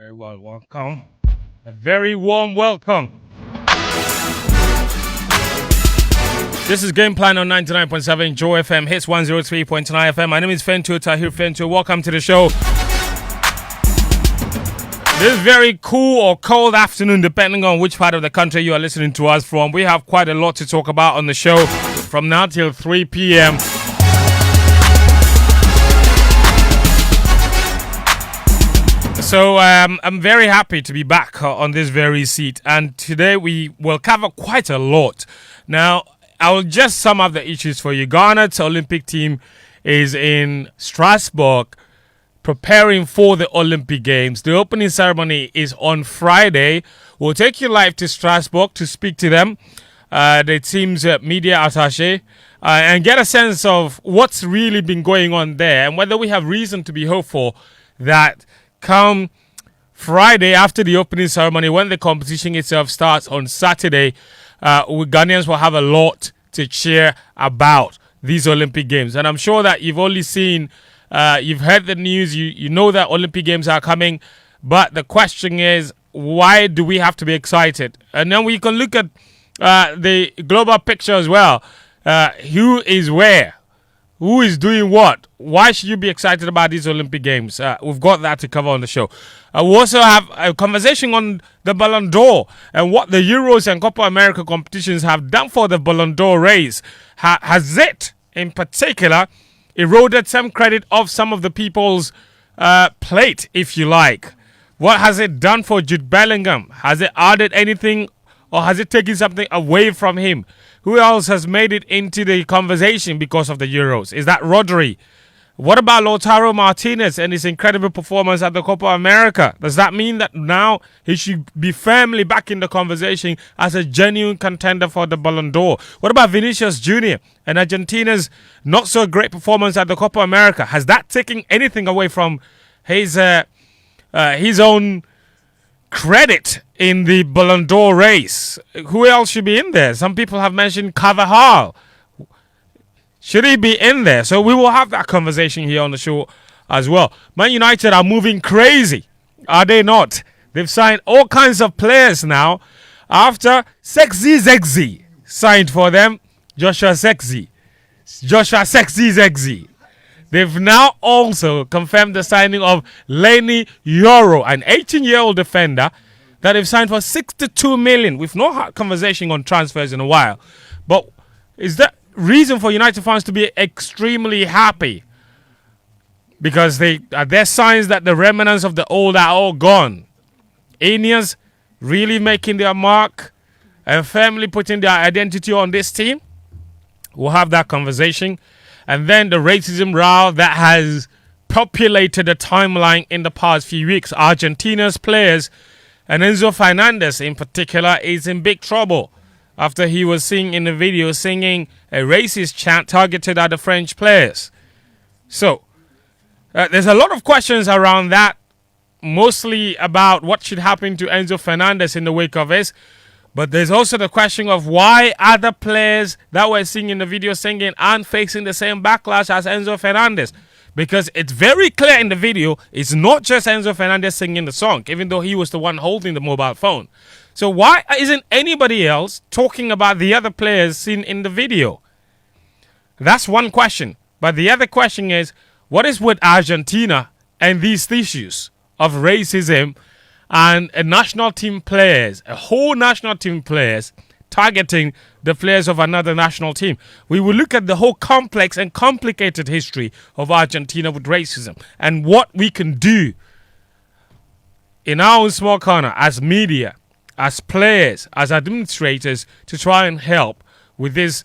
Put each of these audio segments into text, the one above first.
Very well, welcome. A very warm welcome. This is Game Plan on 99.7 Joy FM, hits 103.9 FM. My name is Fento Tahir Fento. Welcome to the show. This very cool or cold afternoon, depending on which part of the country you are listening to us from. We have quite a lot to talk about on the show from now till 3 p.m. So I'm very happy to be back on this very seat, and today we will cover quite a lot. Now, I will just sum up the issues for you. Ghana's Olympic team is in Strasbourg preparing for the Olympic Games. The opening ceremony is on Friday. We'll take you live to Strasbourg to speak to them, the team's media attaché, and get a sense of what's really been going on there and whether we have reason to be hopeful that come Friday after the opening ceremony, when the competition itself starts on Saturday, Ghanaians will have a lot to cheer about these Olympic Games. And I'm sure that you've only seen, you've heard the news, you know that Olympic Games are coming, but the question is, why do we have to be excited? And then we can look at the global picture as well. Who is where? Who is doing what? Why should you be excited about these Olympic Games? We've got that to cover on the show. We also have a conversation on the Ballon d'Or and what the Euros and Copa America competitions have done for the Ballon d'Or race. Has it, in particular, eroded some credit of some of the people's plate, if you like? What has it done for Jude Bellingham? Has it added anything, or has it taken something away from him? Who else has made it into the conversation because of the Euros? Is that Rodri? What about Lautaro Martinez and his incredible performance at the Copa America? Does that mean that now he should be firmly back in the conversation as a genuine contender for the Ballon d'Or? What about Vinicius Jr. and Argentina's not so great performance at the Copa America? Has that taken anything away from his own credit in the Ballon d'Or race? Who else should be in there? Some people have mentioned Carvajal. Should he be in there? So we will have that conversation here on the show as well. Man United are moving crazy, are they not? They've signed all kinds of players now after Sexy Zegzi signed for them. Joshua Sexy Zegzi. They've now also confirmed the signing of Lenny Yoro, an 18-year-old defender that they've signed for 62 million. We've not had conversation on transfers in a while. But is that reason for United fans to be extremely happy? Because there's signs that the remnants of the old are all gone. Aeneas really making their mark and firmly putting their identity on this team. We'll have that conversation. And then the racism row that has populated the timeline in the past few weeks. Argentina's players, and Enzo Fernandez in particular, is in big trouble after he was seen in the video singing a racist chant targeted at the French players. So, there's a lot of questions around that, mostly about what should happen to Enzo Fernandez in the wake of this. But there's also the question of why other players that we're seeing in the video singing aren't facing the same backlash as Enzo Fernandez. Because it's very clear in the video, it's not just Enzo Fernandez singing the song, even though he was the one holding the mobile phone. So why isn't anybody else talking about the other players seen in the video? That's one question. But the other question is, what is with Argentina and these issues of racism and a national team players, a whole national team players, targeting the players of another national team? We will look at the whole complex and complicated history of Argentina with racism and what we can do in our own small corner as media, as players, as administrators to try and help with this,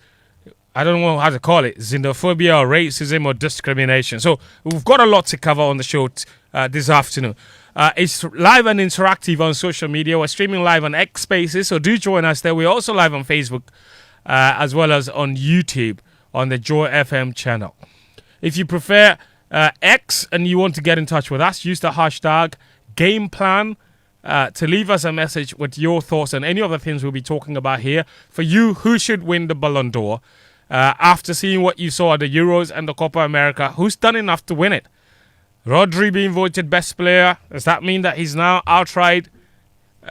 I don't know how to call it, xenophobia or racism or discrimination. So we've got a lot to cover on the show this afternoon. It's live and interactive on social media. We're streaming live on X Spaces, so do join us there. We're also live on Facebook as well as on YouTube on the Joy FM channel. If you prefer X and you want to get in touch with us, use the hashtag GamePlan to leave us a message with your thoughts on any of the things we'll be talking about here. For you, who should win the Ballon d'Or? After seeing what you saw at the Euros and the Copa America, who's done enough to win it? Rodri being voted best player. Does that mean that he's now outright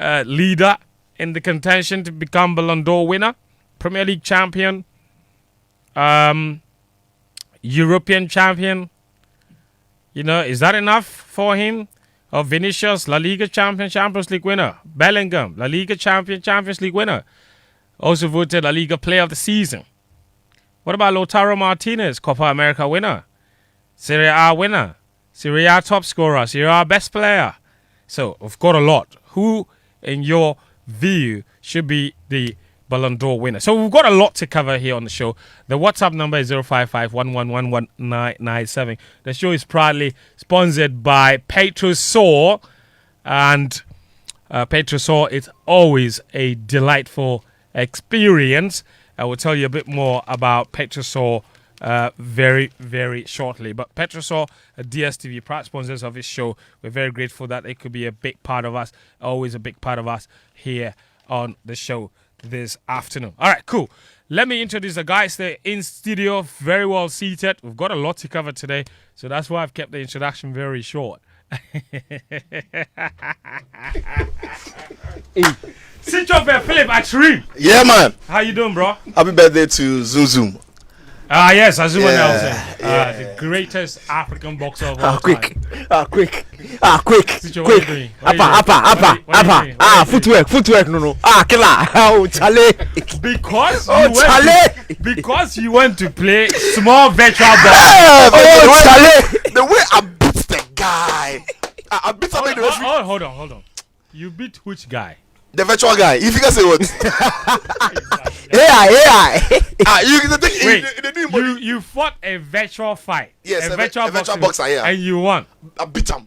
leader in the contention to become Ballon d'Or winner, Premier League champion, European champion? Is that enough for him? Or Vinicius, La Liga champion, Champions League winner. Bellingham, La Liga champion, Champions League winner. Also voted La Liga player of the season. What about Lautaro Martinez, Copa America winner, Serie A winner, Serie A top scorer, Serie A best player? So we've got a lot. Who, in your view, should be the Ballon d'Or winner? So we've got a lot to cover here on the show. The WhatsApp number is 055-111-1997. The show is proudly sponsored by Petrosol. And Petrosol is always a delightful experience. I will tell you a bit more about Petrosol very, very shortly. But Petrosol, DSTV, proud sponsors of this show. We're very grateful that they could be a big part of us, always a big part of us here on the show this afternoon. All right, cool. Let me introduce the guys. They're in studio, very well seated. We've got a lot to cover today, so that's why I've kept the introduction very short. Sit up there, Philip Achrim. Yeah, man. How you doing, bro? Happy birthday to Zoom Zoom. Yes, Azuma Nelson. Yeah. The greatest African boxer of all Quick. time. Quick. Sit your, what are you doing? Footwork, no. Killer. Oh, Charlie. Because you went to play small virtual ball. Oh, Charlie. The way I beat the guy. I beat somebody. Hold on. You beat which guy? The virtual guy. If you can say what? You fought a virtual fight. Yes, a virtual boxer, yeah. And you won. I beat him.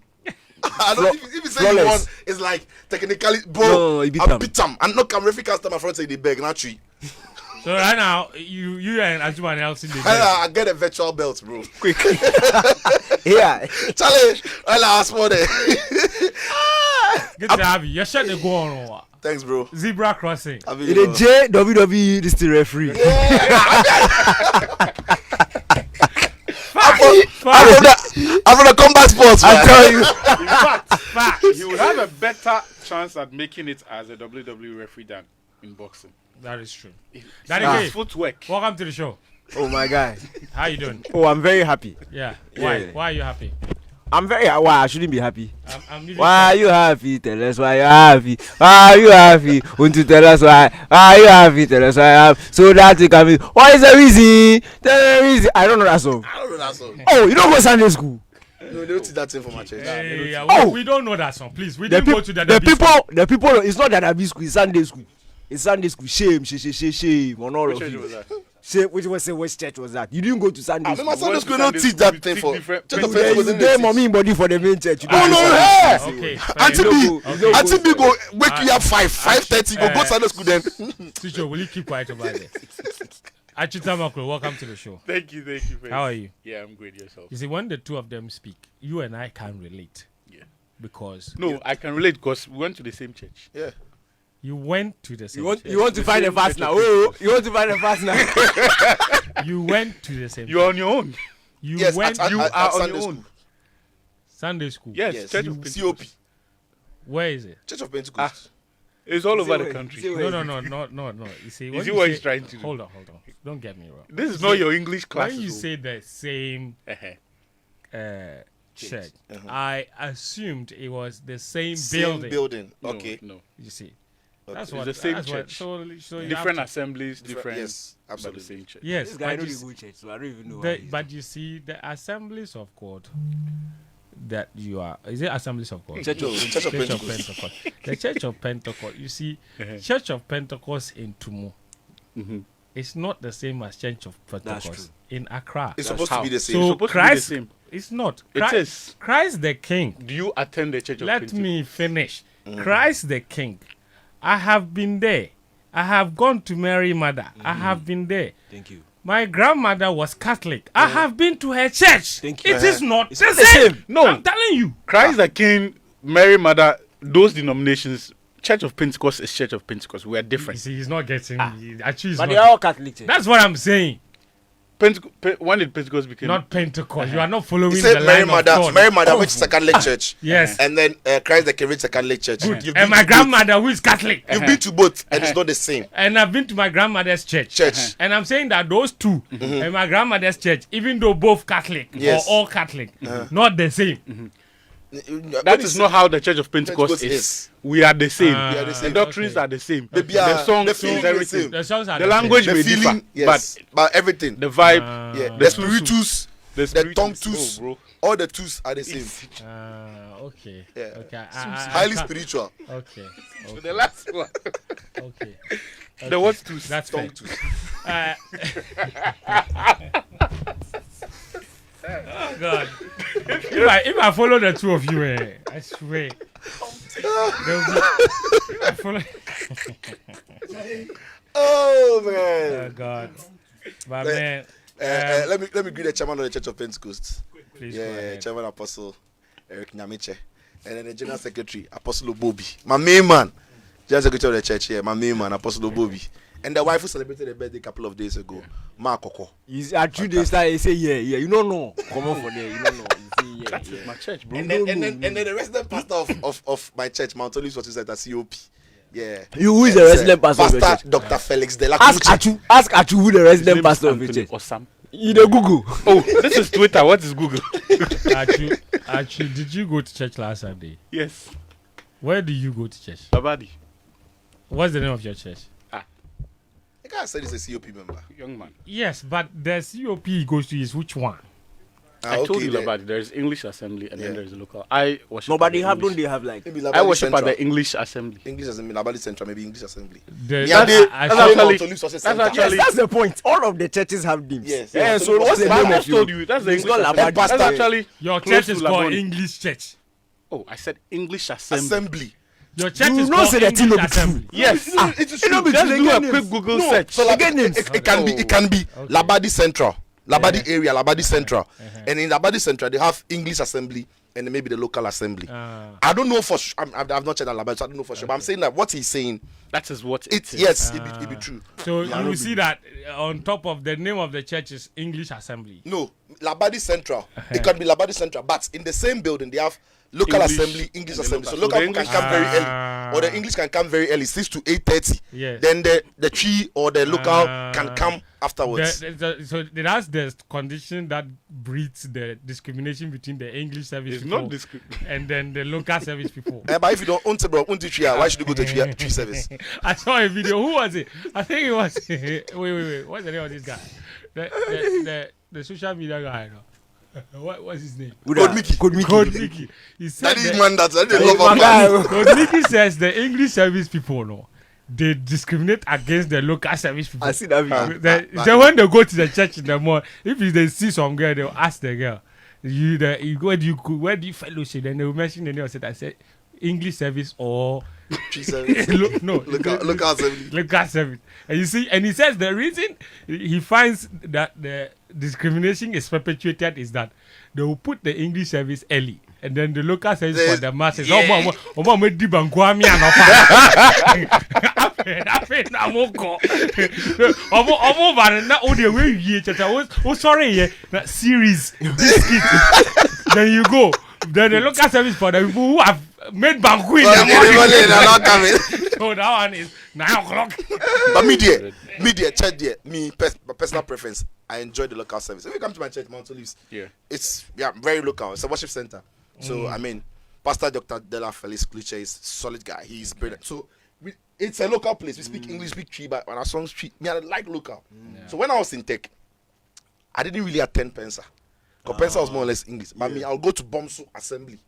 I don't if you say you won, it's like technically, bro. No, I beat him. And no referee can't stand my front say they beg, not tree. So right now, you and Azuma Nelson, I get a virtual belt, bro. Quick. Yeah. Charlie, I small there. Good to have you. Your shirt they go on. Thanks, bro. Zebra crossing. In the JWW, this is referee. I'm from the combat sports, man. I tell you. In fact, he would have a better chance at making it as a WWE referee than in boxing. That is true. His footwork. Welcome to the show. Oh my God. How you doing? Oh, I'm very happy. Yeah. Why? Yeah. Why are you happy? I'm very. Why I shouldn't be happy? I'm really Why are you happy? Tell us why you're happy. Why are you happy? Want to tell us why? Why are you happy? Tell us why you're happy. So that you can be. What is the reason? Tell me the reason. I don't know that song. Oh, you don't go Sunday school. No, they don't teach that thing for my church. We don't know that song. Please, we didn't go to the people. It's not that Dabi school. It's Sunday school. It's Sunday school. Shame. On all of you. Which church was that? You didn't go to Sunday school. My Sunday school don't teach that thing for. You gave mommy body for the main church. Okay. Auntie B go wake you up 5:30. Go Sunday school then. Teacher, will you keep quiet about it? Achita Makro, welcome to the show. Thank you. How are you? Yeah, I'm great. Yourself? You see, when the two of them speak, you and I can relate. Yeah. Because I can relate because we went to the same church. Yeah. You went to the same church. You want to find a fast now? Oh, you want to find a fast now? You went to the same You're on your own. You yes, went. at you are on Sunday your school. own. Sunday school. Yes, Church of COP. Pentecost. Where is it? Church of Pentecost. It's all over the country. No. You see, You see what he's trying to do? Hold on. Don't get me wrong. This is not your English class. When you say the same church, I assumed it was the same building. Okay. No. You see, Okay. that's It's what the same that's church. What, so you Different have assemblies, different. Yes, But absolutely. the same church. to, yes, This guy but don't you, even go church, so I don't even know. but you see, the assemblies of God that you are, is it assemblies of God? Church of Pentecost. The Church of Pentecost. You see, Church of Pentecost in Tumu. Mm-hmm. It's not the same as Church of Pentecost in Accra. It's That's supposed to be the same. So supposed to be the Christ, same. it's not. It is. Christ the King. Do you attend the Church of Let Pentecost? me finish. Christ the King. I have been there. I have gone to Mary Mother. I have been there. Thank you. My grandmother was Catholic. I have been to her church. Thank you. It is not It's the not the same. same. No. I'm telling you. Christ the King, Mary Mother, those denominations, Church of Pentecost is Church of Pentecost. We are You different. see, he's not getting. Actually, he's But not. they are all Catholic church. That's what I'm saying. When did Pentecost become? Not Pentecost. You are not following He the said Mary line of Mother, thought. Mary Mother, which is a Catholic church. Yes. And then Christ the King, which is a Catholic church. Good. You've And been my to grandmother, who is Catholic. both. You've been to both, and it's not the same. And I've been to my grandmother's church. And I'm saying that those two and my grandmother's church, even though both Catholic Yes. or all Catholic, not the same. That is not how the Church of Pentecost is. We are the same. We are the same. The doctrines are the same. The songs, feeling is everything. the The songs are The language The may feeling, differ, yes, but everything. but the vibe, Yeah, the spiritus, the tongue spiritus- twos, oh, bro. all the twos are the same. Okay. Yeah. Okay. Highly spiritual. Okay. The last one. Okay. The what twos? That's fair. Tongue twos. Oh God. If I follow the two of you, I swear. If I follow. Oh Oh man. God. But Let- man, let me greet the chairman of the Church of Pentecost. please go Yeah, ahead. Chairman Apostle Eric Nyamiche, and then the General Secretary Apostle Obobi, my main man, General Secretary of the church here, my main man Apostle Obobi, and the wife who celebrated her birthday a couple of days ago, Ma Koko. He's at 2 days time. He say yeah. You don't know. Come on for there. You don't know. He say That's yeah. my church, bro. And then the resident pastor of my church, Mount Olives, was at COP. Yeah. You who is the resident pastor of your church? Dr. Felix De La Ask Cruz. Achu who the His name resident is pastor of your Anthony church. Osam. You the Google. Oh, this is Twitter. What is Google? Actually, did you go to church last Sunday? Yes. Where do you go to church? Babadi. What's the name of your church? The guy said he's a COP member. Young man. Yes, but the COP he goes to is which one? I told you then. about it. There's English Assembly and Yeah. then there's local. I worship. No, at but the they have English- don't they have like Maybe I Labadi worship Central. at the English Assembly. English Assembly, Labadi Central, maybe English Assembly. The, Yeah, that's- they- I- that's I- actually- Mount Olives was a that's center. actually- yes, that's the point. All of the churches have names. Yes. Yeah. Yeah, So what's the But I name just of told you? you that's the It's English called Assembly. Labadi. That's actually your close church is to called Laboni. English Church. Oh, I said English Assembly. Assembly. Your church You is know called say that thing no English be true. Assembly. Yes. It is You know, true. because Just they do get a names. quick Google No, search. so They like, get names. it can be Labadi Central, Labadi area, Labadi Central, and in Labadi Central they have English Assembly and then maybe the local assembly. I don't know for sure. I've not checked Labadi, so I don't know for sure. But I'm saying that what he's saying, That is what it's is. yes, it be true. So you will see that on top of the name of the church is English Assembly. No, Labadi Central. It can be Labadi Central, but in the same building they have local English assembly, English and the assembly. So local. local So the people can English- come very early, or the English can come very early, 6 to 8:30. Yes. Then the tree or the local can come afterwards. So that's the condition that breeds the discrimination between the English service It's people not discrimination. and then the local service people. But if you don't own the tree, why should you go to tree service? I saw a video. Who was it? I think it was. wait. What's the name of this guy? The social media guy. No? What's his name? Code Mickey. Code Mickey. He said That is that- man that they Hey, love my of guy. man. Code Mickey says the English service people, no, they discriminate against the local service people. I see that video. So when they go to the church in the morning, if they see some girl, they'll ask the girl, where do you fellowship? Then they will mention the name and say, I said English service or Tree service. Local assembly. local service. And you see, and he says the reason he finds that the discrimination is perpetuated is that they will put the English service early. And then the local service for the masses. Yeah. Series. Then you go. Then the local service for the people who have made banquet in Well, the they're morning. not coming. So that one is 9 o'clock. But media, church there, my personal preference, I enjoy the local service. If you come to my church, Mount Olives, Yeah. it's very local. It's a worship center. So I mean, Pastor Dr. Dela Felix Kluche is solid guy. He's brilliant. So it's a local place. We speak English, speak tree, but when our songs tree, me I like local. So when I was in tech, I didn't really attend Pensa. Because Pensa was more or less English. But me, I'll go to Bomso Assembly.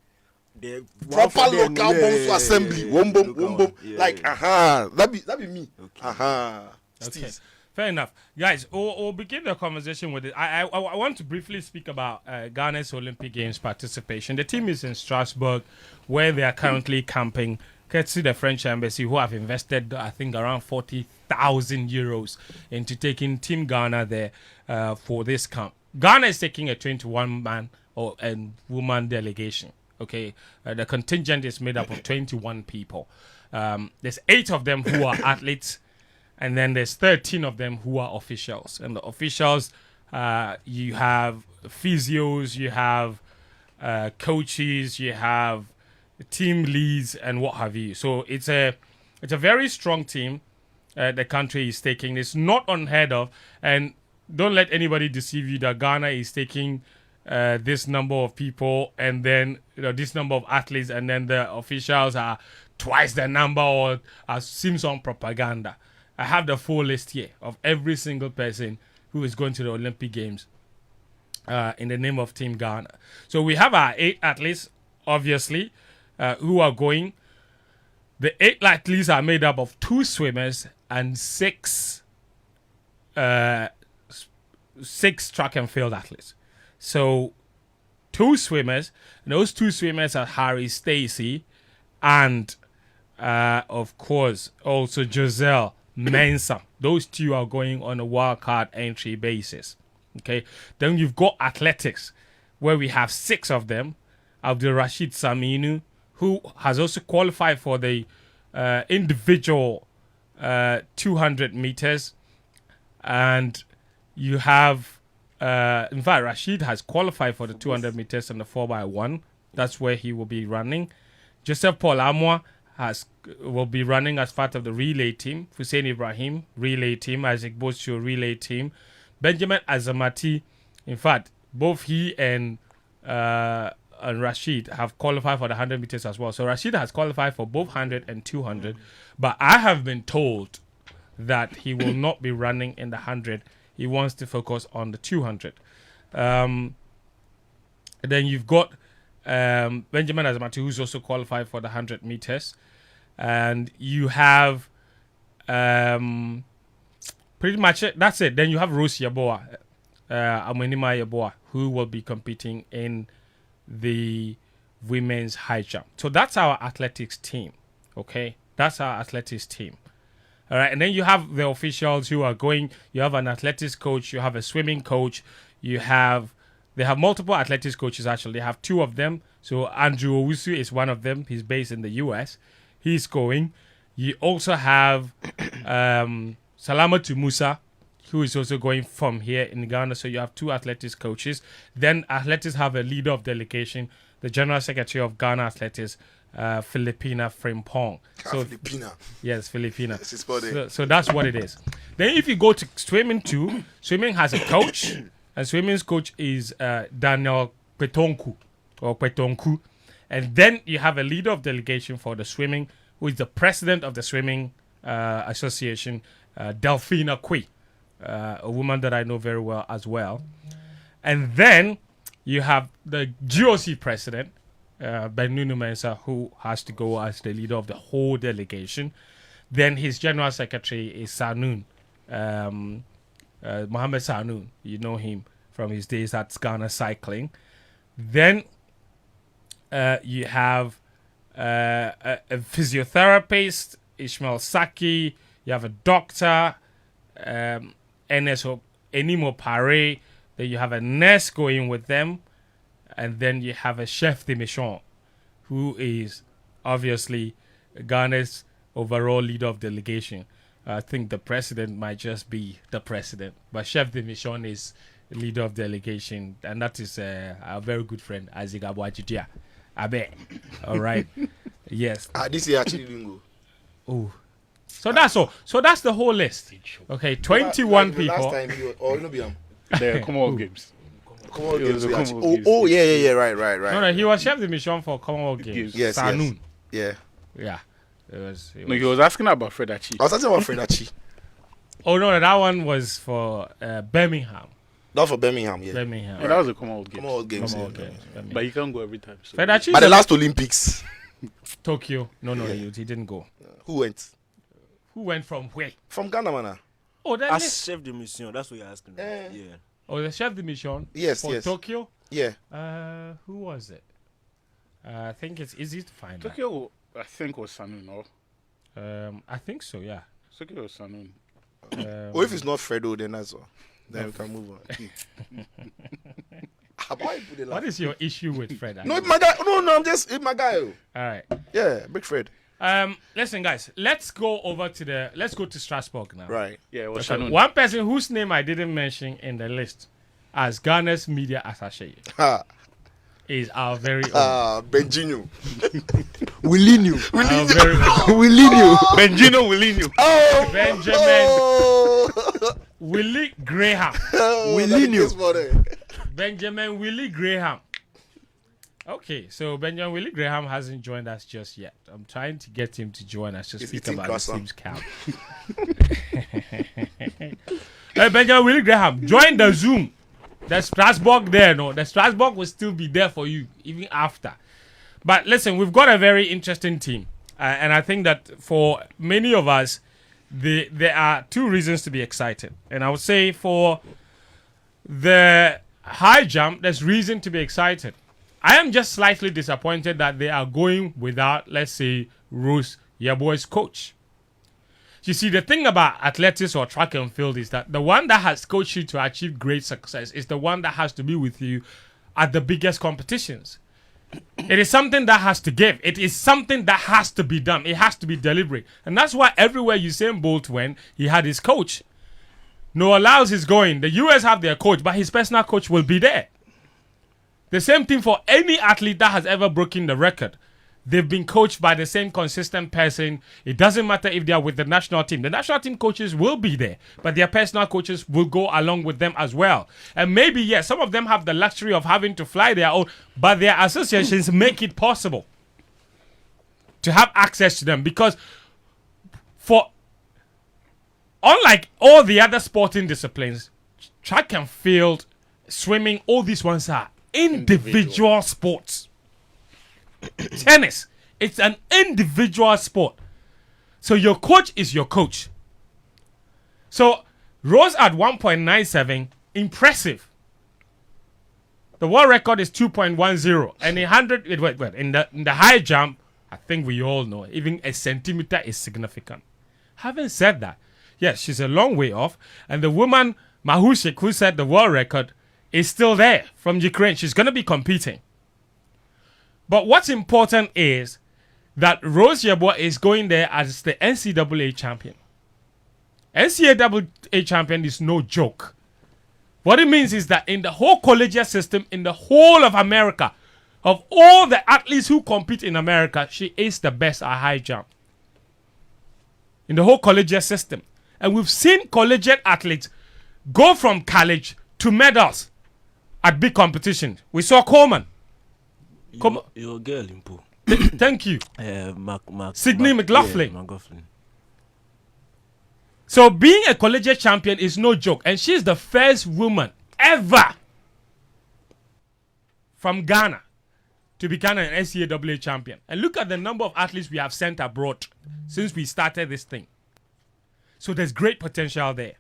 The Proper one for them, local yeah, Bomso yeah, Assembly. yeah, Wom bom, local wom bom. one, yeah, Like, yeah. that be me. Okay. Steve. Fair enough. Guys, we'll begin the conversation with it. I want to briefly speak about Ghana's Olympic Games participation. The team is in Strasbourg, where they are currently camping, courtesy the French embassy, who have invested, I think, around 40,000 euros into taking Team Ghana there for this camp. Ghana is taking a 21-man and woman delegation. Okay, the contingent is made up of 21 people. There's 8 of them who are athletes, and then there's 13 of them who are officials. And the officials You have physios, you have coaches, you have team leads, and what have you. So it's a very strong team. The country is taking. It's not unheard of, and don't let anybody deceive you that Ghana is taking this number of people and then this number of athletes, and then the officials are twice the number, or as seems on propaganda. I have the full list here of every single person who is going to the Olympic Games in the name of Team Ghana. So we have our 8 athletes, obviously, who are going. The 8 athletes are made up of 2 swimmers and 6 track and field athletes. So 2 swimmers, and those 2 swimmers are Harry Stacey and of course also Giselle Mensah. Those 2 are going on a wildcard entry basis. Okay, then you've got athletics, where we have 6 of them. Abdul Rashid Saminu, who has also qualified for the individual 200 meters, and you have in fact Rashid has qualified for the 200 meters and the 4x1. That's where he will be running. Joseph Paul Amwa will be running as part of the relay team. Hussein Ibrahim, relay team. Isaac Bosio, relay team. Benjamin Azamati, in fact, both he and Rashid have qualified for the 100 meters as well. So Rashid has qualified for both 100 and 200. But I have been told that he will not be running in the 100. He wants to focus on the 200. Then you've got Benjamin Azamati, who's also qualified for the 100 meters. And you have pretty much it. That's it. Then you have Rose Yaboa, Amonima Yaboa, who will be competing in the women's high jump. So that's our athletics team. Okay, that's our athletics team. All right, and then you have the officials who are going. You have an athletics coach. You have a swimming coach. They have multiple athletics coaches. Actually, they have 2 of them. So Andrew Owusu is one of them. He's based in the US. He's going. You also have Salamatu Musa, who is also going from here in Ghana. So you have 2 athletics coaches. Then athletics have a leader of delegation, the General Secretary of Ghana Athletics, Filipina Frimpong. So Filipina. Yes, Filipina. So that's what it is. Then if you go to swimming too, swimming has a coach, and swimming's coach is Daniel Petonku. And then you have a leader of delegation for the swimming, who is the president of the swimming association, Delphina Kui, a woman that I know very well as well. And then you have the GOC president, Benunu Mensah, who has to go as the leader of the whole delegation. Then his general secretary is Sanoun, Mohammed Sanoun. You know him from his days at Ghana Cycling. Then you have a physiotherapist, Ishmael Saki. You have a doctor, NSO Enimo Pare. Then you have a nurse going with them. And then you have a chef de mission, who is obviously Ghana's overall leader of delegation. I think the president might just be the president, but chef de mission is leader of delegation, and that is our very good friend Isaac Abuajidia. Abe. All right. Yes. This year actually didn't go. Oh. So that's all. So that's the whole list. Okay, 21 people. Last time he was, The Commonwealth Games. Yeah, right. No, he was chef de mission for Commonwealth Games. Yes. Sanoun. Yeah. Yeah. It was. No, he was asking about Fred Achi. I was asking about Fred Achi. Oh no, that one was for Birmingham. Not for Birmingham, yeah. Birmingham. Oh, that was a Commonwealth Games. Commonwealth Games. Commonwealth Yeah. Games, Birmingham. But you can't go every time. So. Fred Achi But the last Olympics, Tokyo. No, he didn't go. who went? Who went from where? From Ghana, man. Oh, that As list. chef de mission, that's what you're asking. Eh. Yeah. Oh, the chef de mission. Yes, for yes. Tokyo. Yeah. Who was it? I think it's easy to find. Tokyo, I think, was Sanoun, no? I think so. Yeah. Tokyo was Sanoun. Or if it's not Fredo, then that's all. Then we can move on. What is your issue with Fred? No, it's my guy. No, it's my guy. All right. Yeah, big Fred. Listen, guys. Let's go to Strasbourg now. Right. Yeah, it was Okay. Sanoun. One person whose name I didn't mention in the list as Ghana's media attaché Ha. is our very own. Benjino. Willinho. Our very own. Willinho. Benjino Willinho. Oh, Benjamin oh. Willie Graham. Willinho. Benjamin Willie Graham. Okay, so Benjamin Willie Graham hasn't joined us just yet. I'm trying to get him to join us to He's speak eating about the croissant. team's camp. Hey, Benjamin Willie Graham, join the Zoom. The Strasbourg there, no. The Strasbourg will still be there for you even after. But listen, we've got a very interesting team. And I think that for many of us, there are two reasons to be excited. And I would say for the high jump, there's reason to be excited. I am just slightly disappointed that they are going without, let's say, Rose, your boy's coach. You see, the thing about athletics or track and field is that the one that has coached you to achieve great success is the one that has to be with you at the biggest competitions. It is something that has to give. It is something that has to be done. It has to be deliberate. And that's why everywhere Usain Bolt went, he had his coach. Noah Lyles is going. The US have their coach, but his personal coach will be there. The same thing for any athlete that has ever broken the record. They've been coached by the same consistent person. It doesn't matter if they are with the national team. The national team coaches will be there, but their personal coaches will go along with them as well. And maybe, yes, some of them have the luxury of having to fly their own, but their associations make it possible to have access to them. Because unlike all the other sporting disciplines, track and field, swimming, all these ones are individual sports. Tennis, it's an individual sport. So your coach is your coach. So Rose at 1.97, impressive. The world record is 2.10, and in the high jump, I think we all know, even a centimeter is significant. Having said that, yes, she's a long way off, and the woman Mahushik, who set the world record, is still there from Ukraine. She's going to be competing. But what's important is that Rose Yeboah is going there as the NCAA champion. NCAA champion is no joke. What it means is that in the whole collegiate system, in the whole of America, of all the athletes who compete in America, she is the best at high jump. In the whole collegiate system. And we've seen collegiate athletes go from college to medals at big competitions. We saw Coleman. Your girl, Impo. Thank you. Sydney Mark, McLaughlin. Yeah, McLaughlin. So being a collegiate champion is no joke. And she's the first woman ever from Ghana to become an NCAA champion. And look at the number of athletes we have sent abroad since we started this thing. So there's great potential there.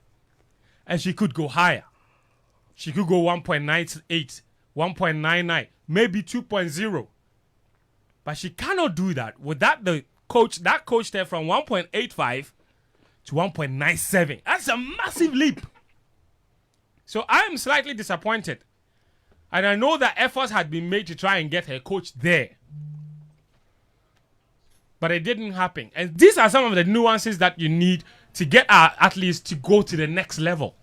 And she could go higher. She could go 1.98, 1.99, maybe 2.0. But she cannot do that without that coach there from 1.85 to 1.97. That's a massive leap. So I am slightly disappointed. And I know that efforts had been made to try and get her coach there. But it didn't happen. And these are some of the nuances that you need to get our athletes to go to the next level.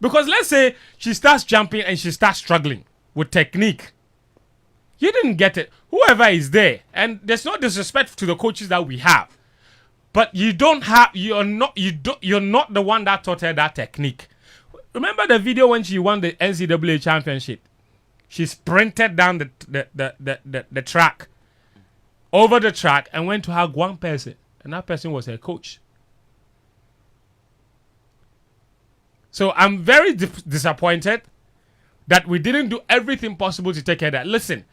Because let's say she starts jumping and she starts struggling with technique. You didn't get it. Whoever is there, and there's no disrespect to the coaches that we have, but you're not the one that taught her that technique. Remember the video when she won the NCAA championship? She sprinted down the track, over the track, and went to hug one person, and that person was her coach. So I'm very disappointed that we didn't do everything possible to take care of that. Listen,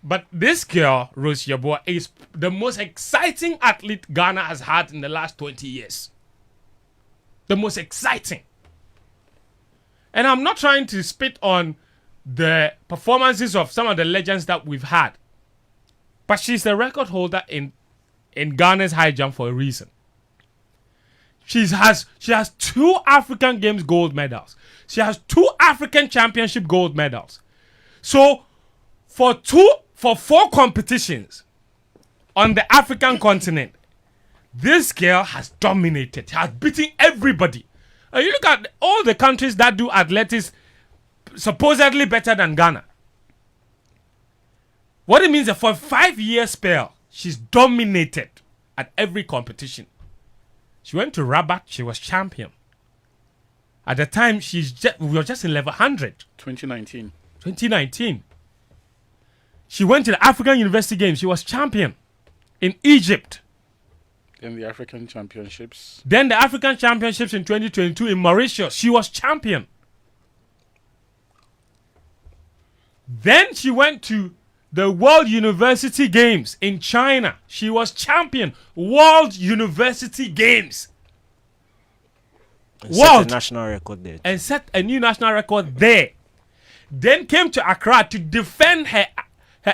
but this girl, Rose Yeboah, is the most exciting athlete Ghana has had in the last 20 years. The most exciting. And I'm not trying to spit on the performances of some of the legends that we've had. But she's the record holder in Ghana's high jump for a reason. She has 2 African Games gold medals. She has 2 African Championship gold medals. So for 4 competitions on the African continent, this girl has dominated, has beaten everybody. And you look at all the countries that do athletics supposedly better than Ghana. What it means is for a 5-year spell, she's dominated at every competition. She went to Rabat, she was champion. At the time, we were just in level 100. 2019. She went to the African University Games, she was champion in Egypt. Then the African Championships. Then the African Championships in 2022 in Mauritius, she was champion. Then she went to the World University Games in China. She was champion. World University Games. Set a national record there. And set a new national record there. Then came to Accra to defend her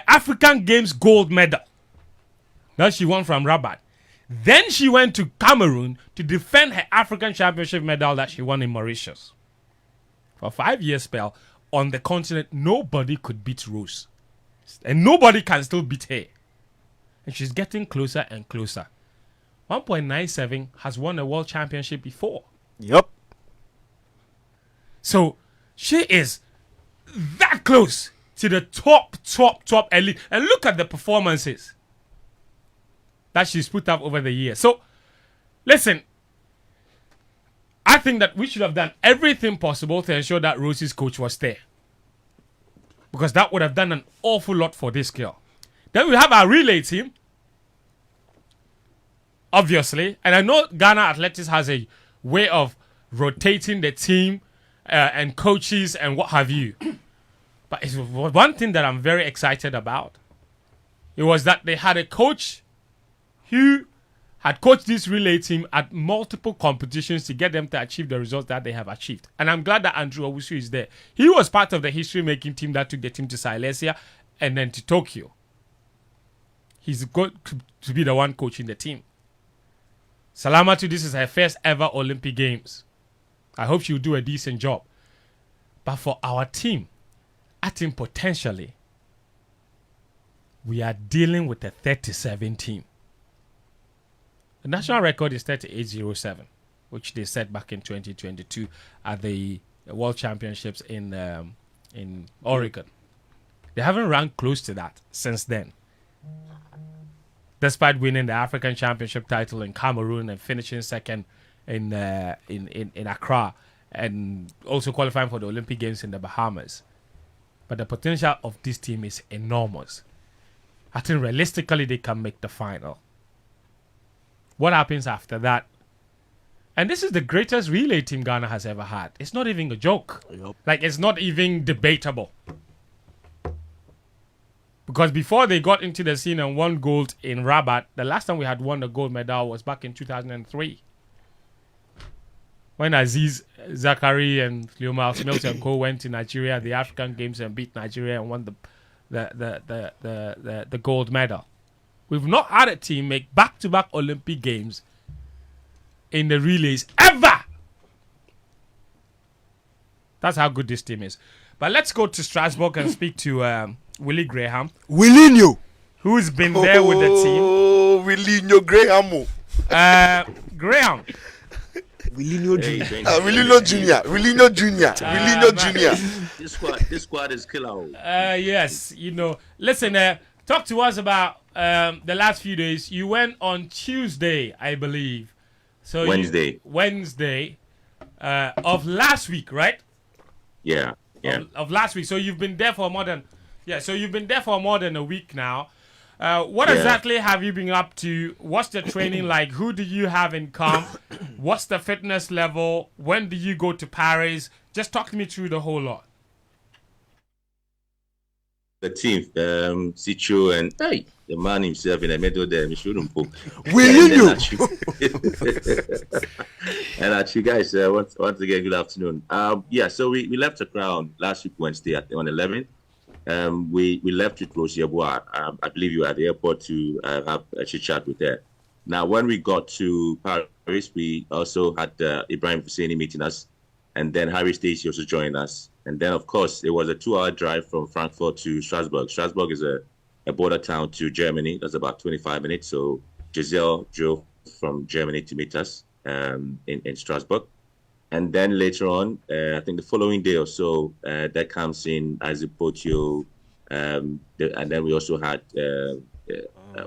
African Games gold medal that she won from Rabat. Then she went to Cameroon to defend her African Championship medal that she won in Mauritius. For a 5-year spell on the continent, nobody could beat Rose. And nobody can still beat her. And she's getting closer and closer. 1.97 has won a world championship before. Yup. So she is that close to the top elite. And look at the performances that she's put up over the years. So, listen, I think that we should have done everything possible to ensure that Rosie's coach was there. Because that would have done an awful lot for this girl. Then we have our relay team. Obviously. And I know Ghana Athletics has a way of rotating the team and coaches and what have you. But it's one thing that I'm very excited about. It was that they had a coach who had coached this relay team at multiple competitions to get them to achieve the results that they have achieved. And I'm glad that Andrew Owusu is there. He was part of the history-making team that took the team to Silesia and then to Tokyo. He's going to be the one coaching the team. Salamatu, this is her first ever Olympic Games. I hope she'll do a decent job. But for our team, I think potentially we are dealing with a 37 team. The national record is 38.07, which they set back in 2022 at the World Championships in Oregon. They haven't ranked close to that since then. Despite winning the African Championship title in Cameroon and finishing second in Accra and also qualifying for the Olympic Games in the Bahamas. But the potential of this team is enormous. I think realistically they can make the final. What happens after that? And this is the greatest relay team Ghana has ever had. It's not even a joke. Yep. Like, it's not even debatable. Because before they got into the scene and won gold in Rabat, the last time we had won the gold medal was back in 2003. When Aziz Zakari and Leomar Smith and Co went to Nigeria, the African Games, and beat Nigeria and won the gold medal. We've not had a team make back-to-back Olympic Games in the relays ever. That's how good this team is. But let's go to Strasbourg and speak to Willie Graham. Willinho. Who's been there with the team. Oh, Willie Graham. Graham. Willinho Jr. Willie Jr. This squad is killer. Yes, you know. Listen, talk to us about the last few days. You went on Tuesday, I believe. So Wednesday of last week, right? Yeah. Of last week. So you've been there for more than a week now. What exactly have you been up to? What's the training like? Who do you have in camp? What's the fitness level? When do you go to Paris? Just talk me through the whole lot. The team, Sicho, and the man himself in the middle there, Willinho. And actually, guys, once again, good afternoon. So we left the ground last week Wednesday on 11th. We left with Rosie Abois. I believe you were at the airport to have a chit chat with her. Now, when we got to Paris, we also had Ibrahim Husseini meeting us, and then Harry Stacey also joined us. And then, of course, it was a 2-hour drive from Frankfurt to Strasbourg. Strasbourg is a border town to Germany. That's about 25 minutes. So Giselle drove from Germany to meet us in Strasbourg. And then later on, I think the following day or so, that comes in Azipotio, and then we also had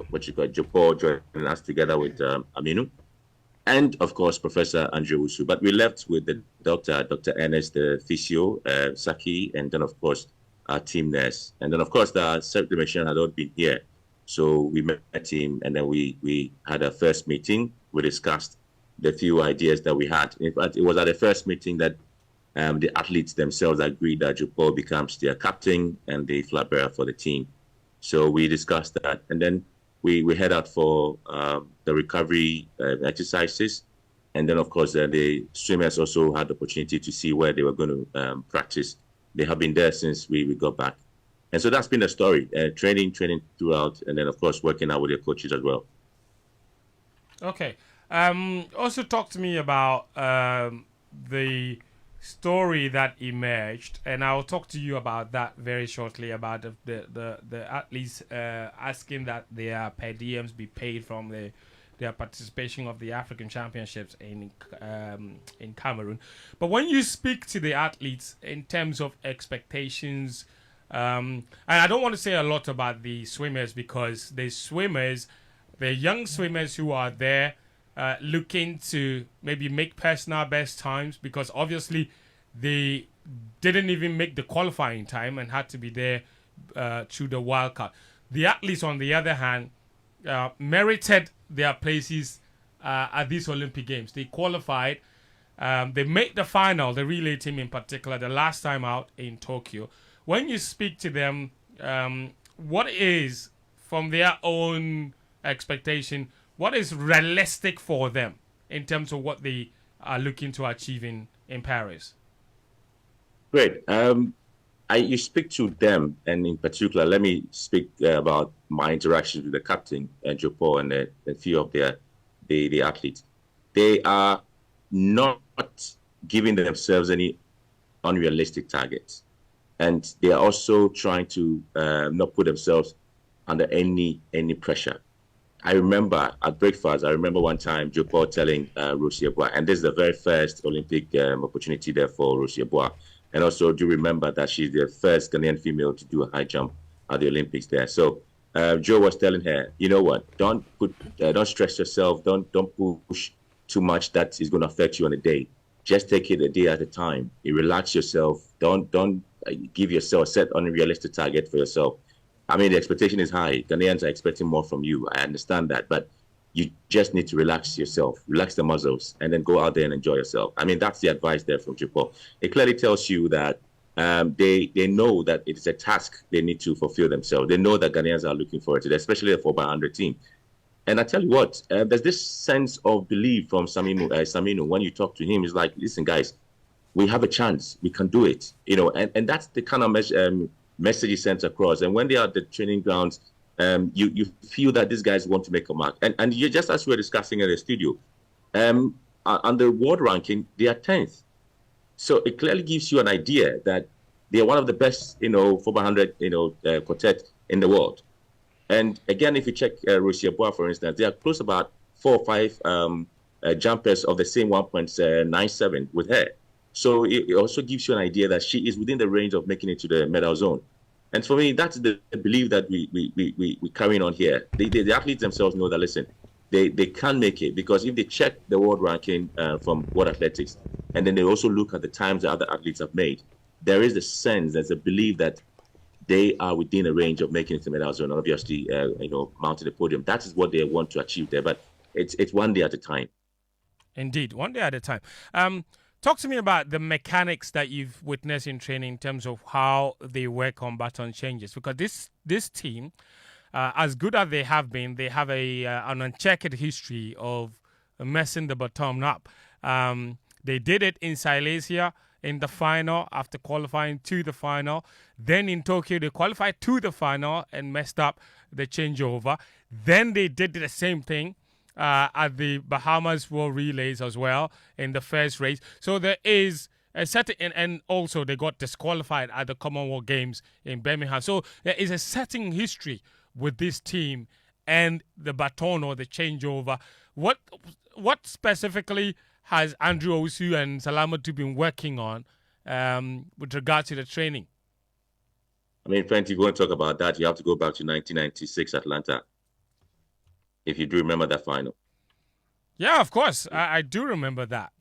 what you call Jopo joining us together with Aminu, and of course Professor Andrew Usu. But we left with the Dr. Ernest, the physio, Saki, and then of course our team nurse, and then of course the secretary had all been here. So we met him, and then we had a first meeting. We discussed the few ideas that we had. In fact, it was at the first meeting that the athletes themselves agreed that Jupo becomes their captain and the flag bearer for the team. So we discussed that, and then we head out for the recovery exercises, and then of course the swimmers also had the opportunity to see where they were going to practice. They have been there since we got back, and so that's been the story. Training throughout, and then of course working out with their coaches as well. Okay. Also talk to me about the story that emerged, and I'll talk to you about that very shortly, about the athletes asking that their per diems be paid from their participation of the African Championships in Cameroon. But when you speak to the athletes in terms of expectations, and I don't want to say a lot about the swimmers, because the young swimmers who are there looking to maybe make personal best times, because obviously they didn't even make the qualifying time and had to be there through the wildcard. The athletes, on the other hand, merited their places at these Olympic Games. They qualified. They made the final, the relay team in particular, the last time out in Tokyo. When you speak to them, what is, from their own expectation, what is realistic for them in terms of what they are looking to achieve in Paris? Great. You speak to them, and in particular, let me speak about my interactions with the captain, Jopo, and a few of the athletes. They are not giving themselves any unrealistic targets, and they are also trying to not put themselves under any pressure. I remember at breakfast, one time Jopo telling Rosie Ebois, and this is the very first Olympic opportunity there for Rosie Ebois. And also do remember that she's the first Ghanaian female to do a high jump at the Olympics there. So Joe was telling her, you know what, don't stress yourself, don't push too much that is going to affect you on a day. Just take it a day at a time. You relax yourself. Don't give yourself a set unrealistic target for yourself. I mean, the expectation is high. Ghanaians are expecting more from you. I understand that, but you just need to relax yourself, relax the muscles, and then go out there and enjoy yourself. I mean, that's the advice there from Jopo. It clearly tells you that they know that it is a task they need to fulfill themselves. They know that Ghanaians are looking for it, especially the 4x100 team. And I tell you what, there's this sense of belief from Saminu when you talk to him. He's like, listen, guys, we have a chance. We can do it. You know, and that's the kind of message he sends across. And when they are at the training grounds, you feel that these guys want to make a mark. And you, just as we were discussing in the studio, on the world ranking, they are 10th. So it clearly gives you an idea that they are one of the best, 4x100, quartet in the world. And again, if you check Rosie Ebois, for instance, they are close about 4 or 5 jumpers of the same 1.97 with her. So it also gives you an idea that she is within the range of making it to the medal zone. And for me, that's the belief that we carrying on here. The athletes themselves know that, listen, they can make it, because if they check the world ranking from World Athletics, and then they also look at the times that other athletes have made, there is a sense, there's a belief that they are within a range of making it to the medal zone, and obviously, mounting the podium. That is what they want to achieve there, but it's one day at a time. Indeed, one day at a time. Talk to me about the mechanics that you've witnessed in training in terms of how they work on baton changes, because this team, as good as they have been, they have an uncheckered history of messing the baton up. They did it in Silesia in the final after qualifying to the final. Then in Tokyo, they qualified to the final and messed up the changeover. Then they did the same thing at the Bahamas World Relays as well in the first race. So there is a certain, and also they got disqualified at the Commonwealth Games in Birmingham. So there is a certain history with this team and the baton or the changeover. What specifically has Andrew Owusu and Salamatu been working on with regard to the training? I mean, friend, if you want to talk about that, you have to go back to 1996 Atlanta. If you do remember that final. Yeah, of course. I do remember that.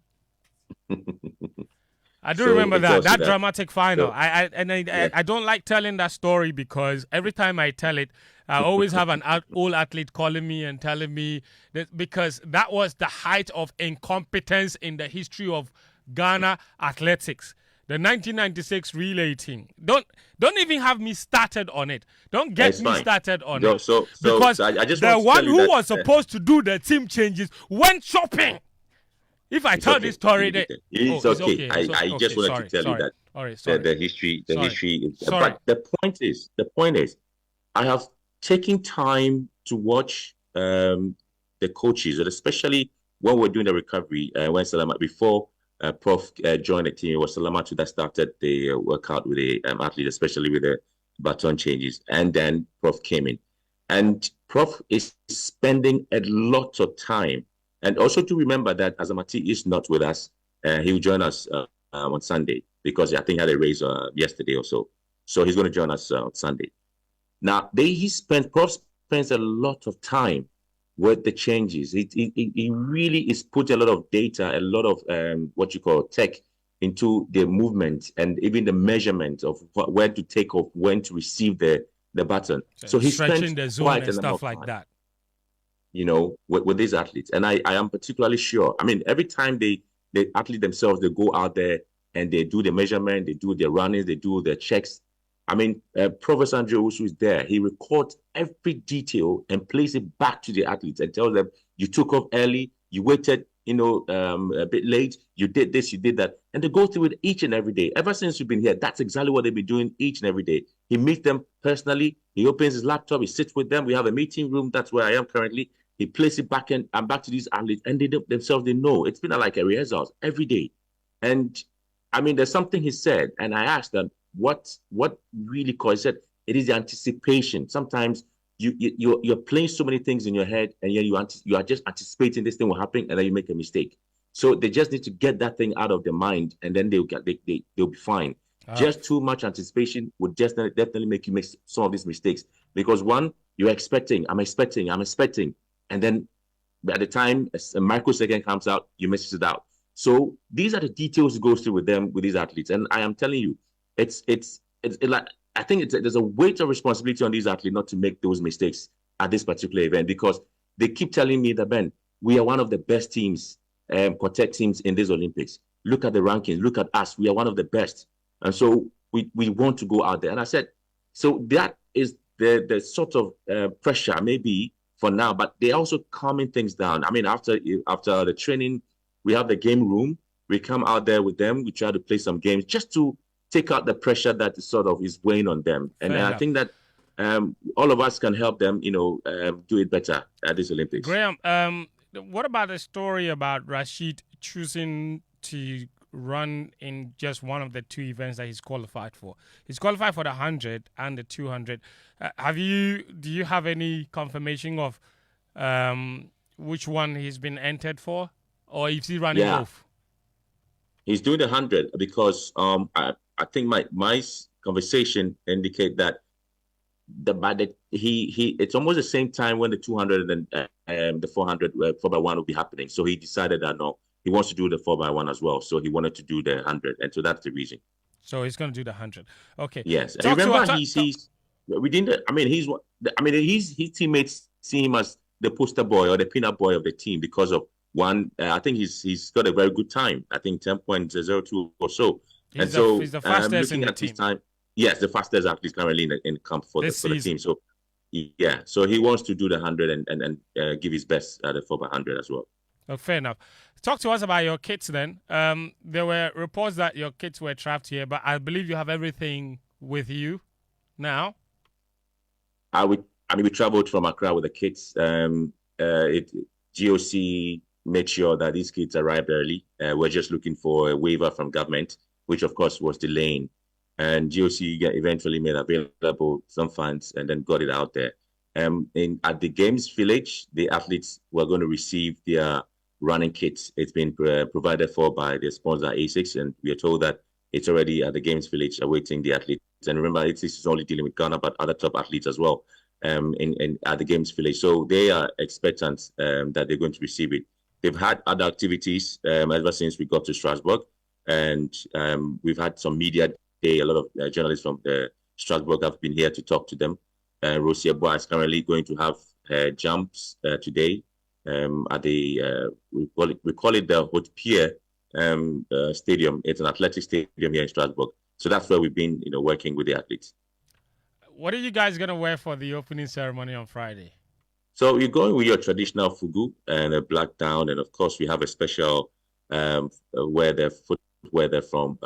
I do So remember it that goes to that. dramatic final. So, I don't like telling that story because every time I tell it, I always have an old athlete calling me and telling me that because that was the height of incompetence in the history of Ghana athletics. The 1996 relay team. Don't even have me started on it. Don't get It's me fine. started on No, it. so Because I just the want to one tell you who that, was supposed to do the team changes went shopping. If I it's tell okay. this story, It's oh, okay. I just wanted sorry, to tell you sorry. that All right, sorry. the history, Sorry. is, Sorry. but the point is, I have taken time to watch the coaches, and especially when we're doing the recovery, when Salama, before Prof joined the team, it was Salamatu that started the workout with the athlete, especially with the baton changes, and then Prof came in, and Prof is spending a lot of time, and also to remember that Azamati is not with us. He will join us on Sunday because I think he had a race yesterday or so, so he's going to join us on Sunday. Now, Prof spends a lot of time with the changes. He really is put a lot of data, a lot of what you call tech into the movement and even the measurement of where to take off, when to receive the button. So he stretching spends the zone quite and a number stuff of like time, that. you know, with these athletes. And I am particularly sure. I mean, every time the athlete themselves, they go out there and they do the measurement, they do their runnings, they do their checks. I mean, Professor Andrew Owusu is there. He records every detail and plays it back to the athletes and tells them, you took off early, you waited, a bit late, you did this, you did that. And they go through it each and every day. Ever since you've been here, that's exactly what they've been doing each and every day. He meets them personally. He opens his laptop. He sits with them. We have a meeting room. That's where I am currently. He plays it back and back to these athletes. And they themselves, they know. It's been like a rehearsal every day. And I mean, there's something he said. And I asked them, what really caused it? It is the anticipation. Sometimes you're playing so many things in your head, and you are just anticipating this thing will happen, and then you make a mistake. So they just need to get that thing out of their mind, and then they'll be fine. Just too much anticipation would just definitely make you make some of these mistakes, because one, I'm expecting, and then by the time a microsecond comes out, you miss it out. So these are the details it goes through with these athletes, and I am telling you, it's like, I think there's a weight of responsibility on these athletes not to make those mistakes at this particular event, because they keep telling me that, Ben, we are one of the best teams, quartet teams in these Olympics. Look at the rankings. Look at us. We are one of the best. And so we want to go out there. And I said, so that is the sort of pressure maybe for now, but they're also calming things down. I mean, after the training, we have the game room. We come out there with them. We try to play some games just to take out the pressure that sort of is weighing on them. And I think that all of us can help them, do it better at this Olympics. Graham, what about the story about Rashid choosing to run in just one of the two events that he's qualified for? He's qualified for the 100 and the 200. Do you have any confirmation of which one he's been entered for, or is he running both? He's doing the 100 because I think my conversation indicate that it's almost the same time when the 200 and the 400 4x1 will be happening. So he decided that no, he wants to do the 4x1 as well. So he wanted to do the 100, and so that's the reason. So he's going to do the 100. Okay. Yes. And remember, his teammates see him as the poster boy or the peanut boy of the team because of one. I think he's got a very good time. I think 10.02 or so. He's the fastest in the team. Yes, the fastest athlete currently in camp for the team. So, yeah, so he wants to do the 100 and give his best at the 4x100 as well. Oh, fair enough. Talk to us about your kits then. There were reports that your kits were trapped here, but I believe you have everything with you now. We traveled from Accra with the kits. GOC made sure that these kits arrived early. We're just looking for a waiver from government, which of course was delaying. And GOC eventually made available some funds and then got it out there. At the Games Village, the athletes were going to receive their running kits. It's been provided for by the sponsor A6, and we are told that it's already at the Games Village awaiting the athletes. And remember, A6 is only dealing with Ghana, but other top athletes as well in at the Games Village. So they are expectant that they're going to receive it. They've had other activities ever since we got to Strasbourg, and we've had some media day. A lot of journalists from Strasbourg have been here to talk to them. Rosie Bois is currently going to have jumps today at the we call it the Haute Pierre stadium. It's an athletic stadium here in Strasbourg. So that's where we've been, working with the athletes. What are you guys gonna wear for the opening ceremony on Friday? So you're going with your traditional fugu and a black gown, and of course we have a special footwear there from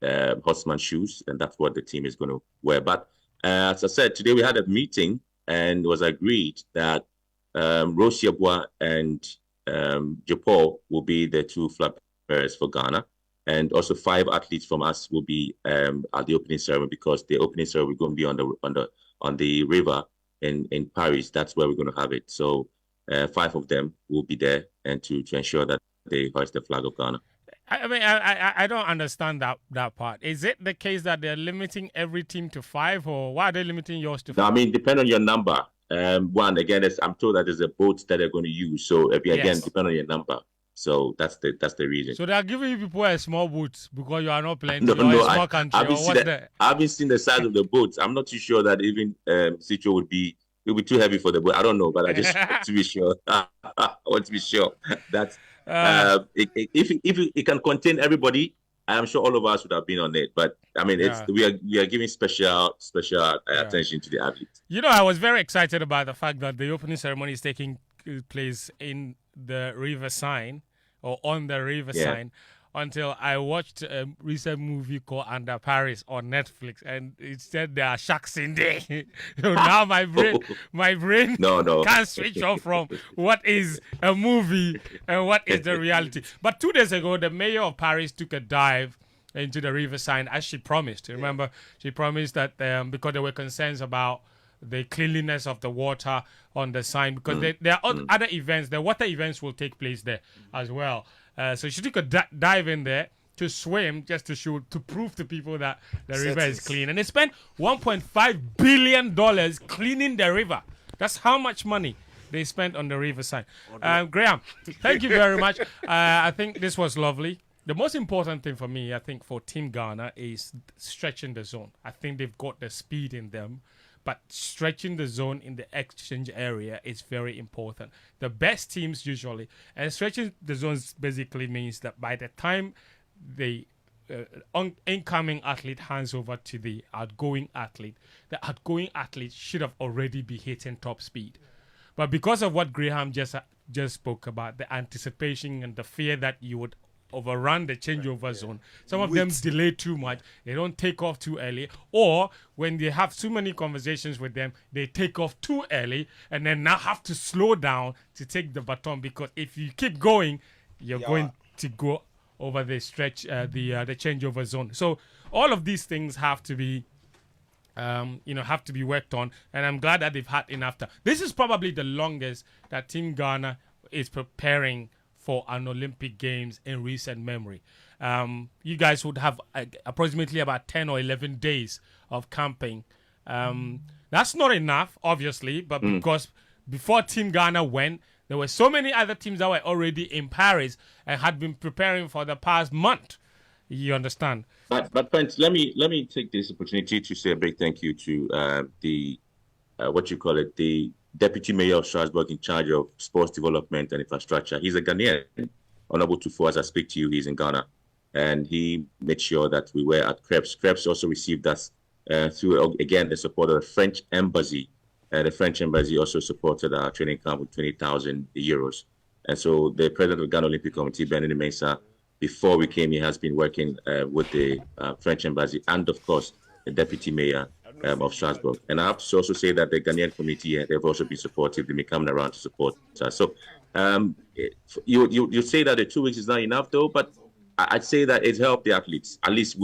Horseman shoes, and that's what the team is going to wear. But as I said, today we had a meeting and it was agreed that Rosie Bois and Japol will be the two flag bearers for Ghana, and also 5 athletes from us will be at the opening ceremony, because the opening ceremony is going to be on the river in Paris. That's where we're going to have it. So 5 of them will be there, and to ensure that they hoist the flag of Ghana. I mean, I don't understand that part. Is it the case that they're limiting every team to 5, or why are they limiting yours to 5? No, I mean, depend on your number. One, again, I'm told that there's a boat that they're going to use. So again, depend on your number. So that's the reason. So they are giving you people a small boat because you are not playing. No, a small country. I haven't seen the size of the boats. I'm not too sure that even Sitio will be too heavy for the boat. I don't know, but I just want to be sure. I want to be sure that if it can contain everybody, I'm sure all of us would have been on it. But I mean, we are giving special attention to the athletes. I was very excited about the fact that the opening ceremony is taking place in the River Seine, or on the River Seine, until I watched a recent movie called Under Paris on Netflix, and it said there are sharks in there. So now my brain can't switch off from what is a movie and what is the reality. But 2 days ago, the mayor of Paris took a dive into the River Seine, as she promised. Remember, she promised that because there were concerns about the cleanliness of the water on the Seine, because there are other events. The water events will take place there as well. So she took a dive in there to swim, just to prove to people that the river is clean. And they spent $1.5 billion cleaning the river. That's how much money they spent on the River Seine. Graham, thank you very much. I think this was lovely. The most important thing for me, I think, for Team Ghana is stretching the zone. I think they've got the speed in them, but stretching the zone in the exchange area is very important. The best teams usually, and stretching the zones basically means that by the time the incoming athlete hands over to the outgoing athlete should have already be hitting top speed. But because of what Graham just spoke about, the anticipation and the fear that you would overrun the changeover zone. Some of them delay too much. They don't take off too early. Or when they have too many conversations with them, they take off too early and then now have to slow down to take the baton, because if you keep going, you're going to go over the stretch, the changeover zone. So all of these things have to be worked on, and I'm glad that they've had enough time. This is probably the longest that Team Ghana is preparing for an Olympic Games in recent memory. You guys would have approximately about 10 or 11 days of camping. That's not enough, obviously, but because before Team Ghana went, there were so many other teams that were already in Paris and had been preparing for the past month. You understand? But friends, let me take this opportunity to say a big thank you to the Deputy Mayor of Strasbourg in charge of sports development and infrastructure. He's a Ghanaian. Honorable Tufo, as I speak to you, he's in Ghana. And he made sure that we were at Krebs. Krebs also received us through, again, the support of the French Embassy. The French Embassy also supported our training camp with 20,000 euros. And so the president of the Ghana Olympic Committee, Benin Mensah, before we came here, has been working with the French Embassy and, of course, the Deputy Mayor of Strasbourg. And I have to also say that the Ghanaian committee, they've also been supportive. They've been coming around to support us. So you say that the 2 weeks is not enough, though, but I'd say that it helped the athletes. At least,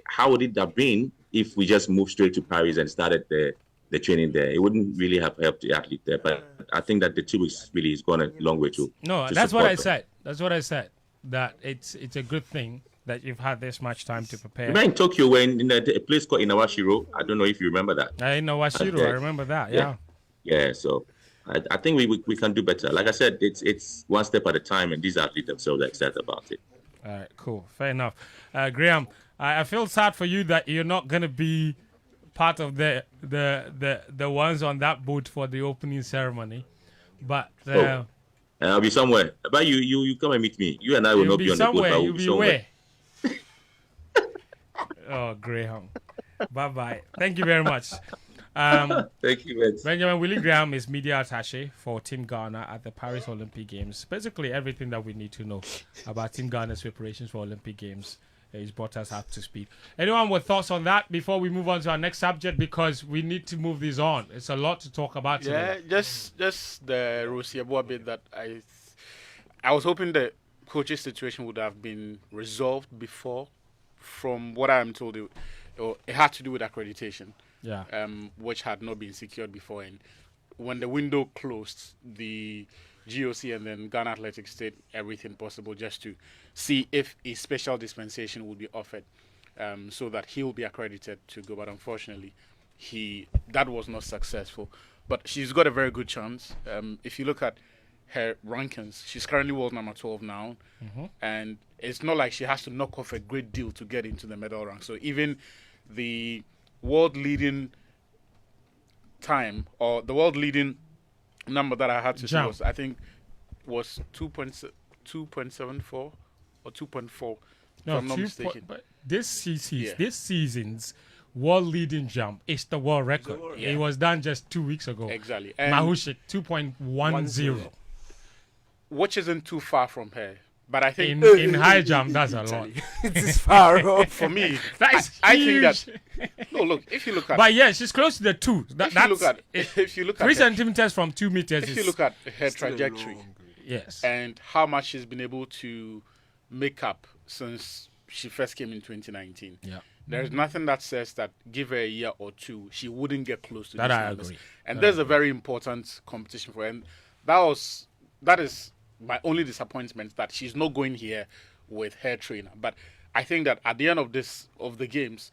how would it have been if we just moved straight to Paris and started the the training there. It wouldn't really have helped the athlete there. But I think that the 2 weeks really has gone a long way to. No, to that's what I support them. said. That's what I said. That it's a good thing that you've had this much time to prepare. Remember in Tokyo, when in a place called Inawashiro, I don't know if you remember that. I know Washiro. Okay. I remember that. Yeah. Yeah, so I think we can do better. Like I said, it's one step at a time, and these athletes themselves are excited about it. All right. Cool. Fair enough. Graham, I feel sad for you that you're not gonna be part of the ones on that boat for the opening ceremony, but. I'll be somewhere. But you come and meet me. You and I will You'll not be be on the boat. somewhere. But we'll You'll be be somewhere. where? Oh, Graham. Bye-bye. Thank you very much. Thank you, man. Benjamin Willie Graham is media attaché for Team Ghana at the Paris Olympic Games. Basically, everything that we need to know about Team Ghana's preparations for Olympic Games is brought us up to speed. Anyone with thoughts on that before we move on to our next subject? Because we need to move this on. It's a lot to talk about today. Yeah, just the Rosieboa bit that I was hoping the coach's situation would have been resolved before. From what I'm told, it had to do with accreditation, Yeah. which had not been secured before. And when the window closed, the GOC and then Ghana Athletics did everything possible just to see if a special dispensation would be offered, so that he will be accredited to go. But unfortunately, that was not successful. But she's got a very good chance. If you look at her rankings, she's currently world number 12 now, and it's not like she has to knock off a great deal to get into the medal rank. So even the world leading time, or the world leading number that I had to see was, I think, was 2.74 or 2.4. No, if I'm not mistaken. But this season's world leading jump is the world record. It was done just 2 weeks ago. Exactly. And Mahushik 2.10. which isn't too far from her. But I think In high jump, that's a lot. It is far off. for me, That is I think huge. that look, if you look at But yeah, she's close to the 2. if you look at 3 her, centimeters from 2 meters. if you look at her trajectory Yes. and how much she's been able to make up since she first came in 2019. Yeah. There's nothing that says that give her a year or two, she wouldn't get close to That these I numbers. agree. And there's a very important competition for her. And that is my only disappointment, that she's not going here with her trainer. But I think that at the end of the games,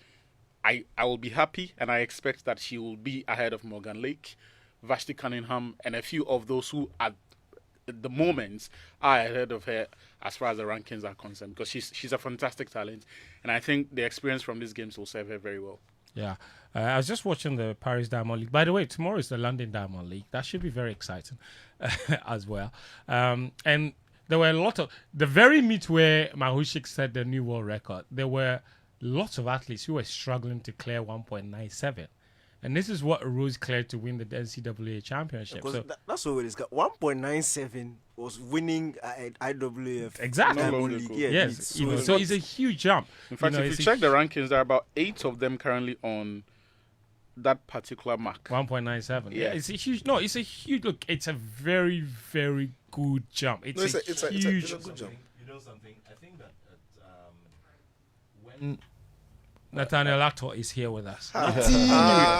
I will be happy, and I expect that she will be ahead of Morgan Lake, Vashti Cunningham, and a few of those who at the moment are ahead of her as far as the rankings are concerned, because she's a fantastic talent, and I think the experience from these games will serve her very well. Yeah. I was just watching the Paris Diamond League. By the way, tomorrow is the London Diamond League. That should be very exciting as well. And there were a lot of... The very meet where Mahushik set the new world record, there were lots of athletes who were struggling to clear 1.97. And this is what Rose cleared to win the NCAA championship. Because So, that's what it is. 1.97 was winning at IWF. Exactly. Diamond League. Yeah, yes. it's- You know, so it's a huge jump. In fact, You know, if it's you a check the rankings, there are about 8 of them currently on that particular mark. 1.97. Yeah, Yeah. it's a huge... No, it's a huge... Look, it's a very, very good jump. It's a huge... good jump. You know something? I think that when Nathaniel Atto is here with us.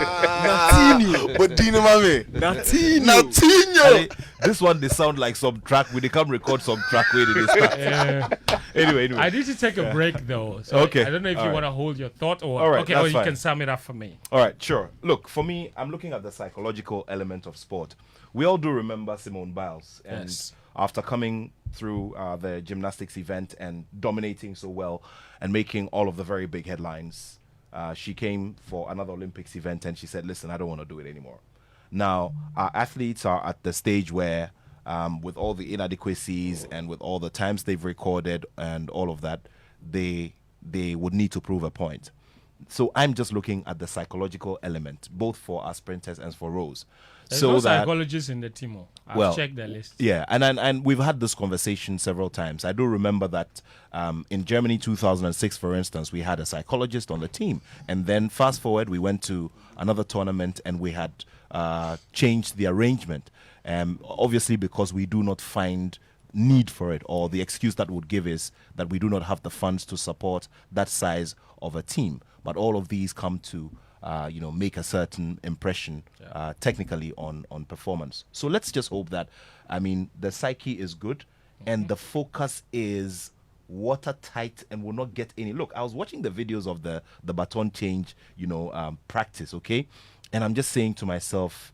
Natinho. But Dino Mame. Natinho. this one they sound like some track we they come record some track where they start. Anyway. I need to take a break though. So Okay. I don't know if you All right. want to hold your thought or All right, okay, or that's you fine. can sum it up for me. All right, sure. Look, for me, I'm looking at the psychological element of sport. We all do remember Simone Biles, and Yes. after coming through the gymnastics event and dominating so well and making all of the very big headlines, she came for another Olympics event and she said, "Listen, I don't want to do it anymore." Now, our athletes are at the stage where, with all the inadequacies and with all the times they've recorded and all of that, they would need to prove a point. So I'm just looking at the psychological element, both for our sprinters and for Rose. There's so no that psychologists in the team. I've Well, checked the list. yeah, and we've had this conversation several times. I do remember that in Germany 2006, for instance, we had a psychologist on the team, and then fast forward, we went to another tournament and we had changed the arrangement. Obviously, because we do not find need for it, or the excuse that would give is that we do not have the funds to support that size of a team. But all of these come to make a certain impression technically on performance. So let's just hope that, the psyche is good and the focus is watertight and will not get any. Look, I was watching the videos of the baton change, practice, okay? And I'm just saying to myself,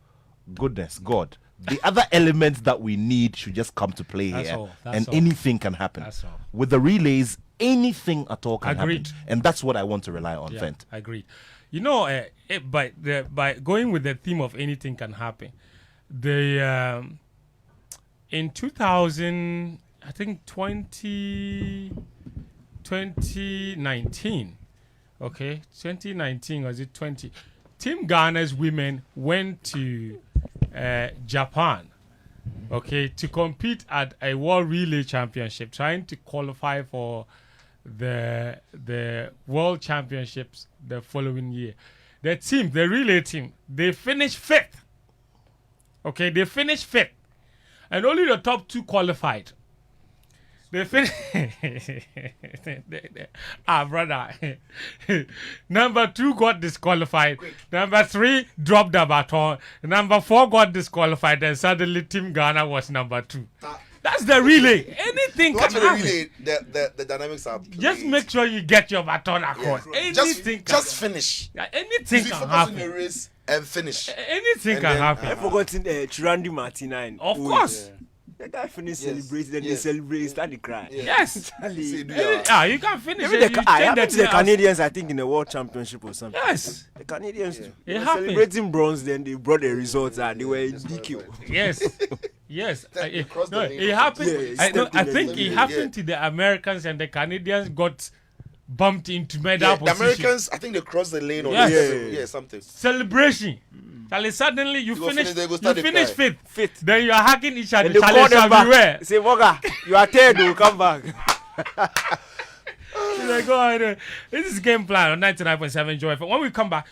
goodness, God, the other elements that we need should just come to play here. That's all. Anything can happen. That's all. With the relays, anything at all can Agreed. happen. And that's what I want to rely on, Fent. Agreed. By going with the theme of anything can happen, in 2000, I think 2019, okay, 2019 was it 20? Team Ghana's women went to Japan, okay, to compete at a World Relay Championship, trying to qualify for the World Championships the following year. The relay team, they finished 5th. Okay, they finished 5th. And only the top 2 qualified. They finished. Brother. Number 2 got disqualified. Number 3 dropped the baton. Number 4 got disqualified. And suddenly Team Ghana was number 2. That's the relay. Anything can happen. Relay, the dynamics are played. Just make sure you get your baton across. Anything just finish. Anything can happen. In the race and finish. Anything can happen. I've forgotten Chirandi Martinine. Of course. The guy finished celebrating, then they celebrate, start to cry. Yes. See, you can finish even it. the Canadians, I think, in the World Championship or something. Yes. The Canadians too. It They were happened. celebrating bronze, then they brought the results and they were in DQ. Yes. Yes. It Yeah, happened. yeah, I think it happened to the Americans, and the Canadians got bumped into medal the position. Americans, I think they crossed the lane or something. Celebration. Suddenly you finish 5th. Then you are hugging each other. And they call them back. Say, Moga, you are third, we'll come back. Go ahead. This is Game Plan on 99.7 Joy FM. When we come back,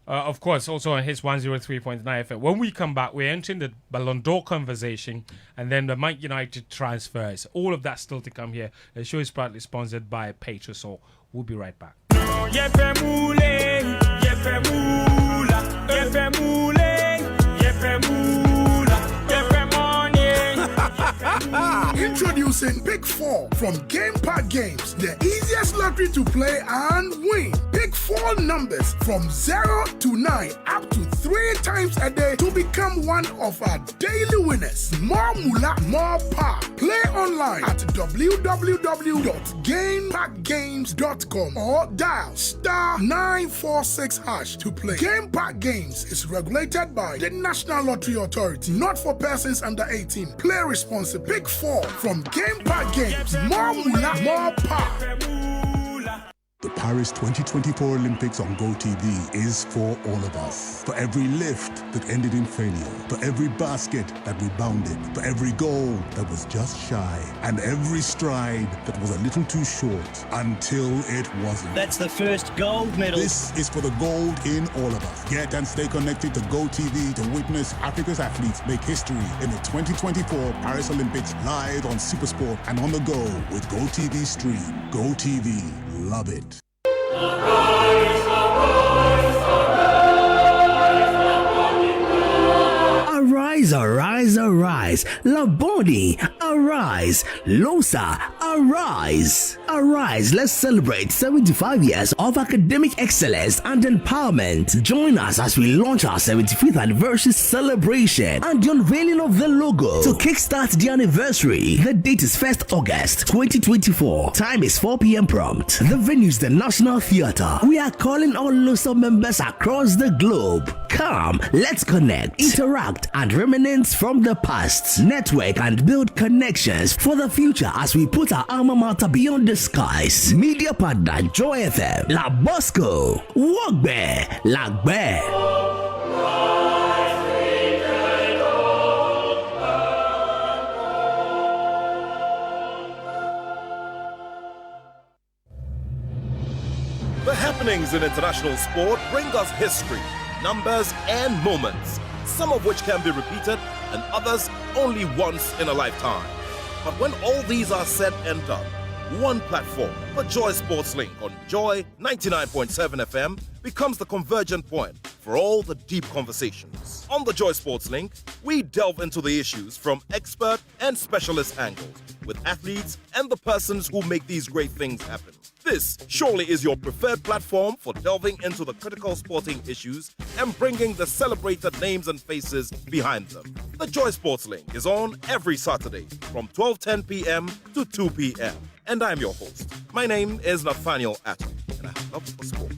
of course, also on his 103.9 FM. When we come back, we're entering the Ballon d'Or conversation and then the Mike United transfers. All of that still to come here. The show is proudly sponsored by Petrosol. We'll be right back. Introducing Pick 4 from Game Park Games, the easiest lottery to play and win. Pick 4 numbers from 0 to 9 up to 3 times a day to become one of our daily winners. More moolah, more power. Play online at www.gameparkgames.com or dial *946# to play. Game Park Games is regulated by the National Lottery Authority, not for persons under 18. Play responsibly. Pick 4 from Game Park Games. More moolah, more power. The Paris 2024 Olympics on GoTV is for all of us. For every lift that ended in failure, for every basket that rebounded, for every goal that was just shy, and every stride that was a little too short until it wasn't. That's the first gold medal. This is for the gold in all of us. Get and stay connected to GoTV to witness Africa's athletes make history in the 2024 Paris Olympics live on SuperSport and on the go with GoTV Stream. GoTV. Love it. Arise, arise, arise. Laboni, arise. Losa, arise. Arise, let's celebrate 75 years of academic excellence and empowerment. Join us as we launch our 75th anniversary celebration and the unveiling of the logo. To kickstart the anniversary, the date is 1st August 2024. Time is 4 p.m. prompt. The venue is the National Theatre. We are calling all LOSA members across the globe. Come, let's connect, interact, and reminisce from the past. Network and build connections for the future as we put our alma mater beyond the skies. Media partner Joy FM, La Bosco, Wogbe, Lagbe. The happenings in international sport bring us history, numbers, and moments, some of which can be repeated and others only once in a lifetime. But when all these are said and done, one platform for Joy Sports Link on Joy 99.7 FM becomes the convergent point for all the deep conversations. On the Joy Sports Link, we delve into the issues from expert and specialist angles with athletes and the persons who make these great things happen. This surely is your preferred platform for delving into the critical sporting issues and bringing the celebrated names and faces behind them. The Joy Sports Link is on every Saturday from 12:10 p.m. to 2 p.m. And I'm your host. My name is Nathaniel Atto, and I have love for sport.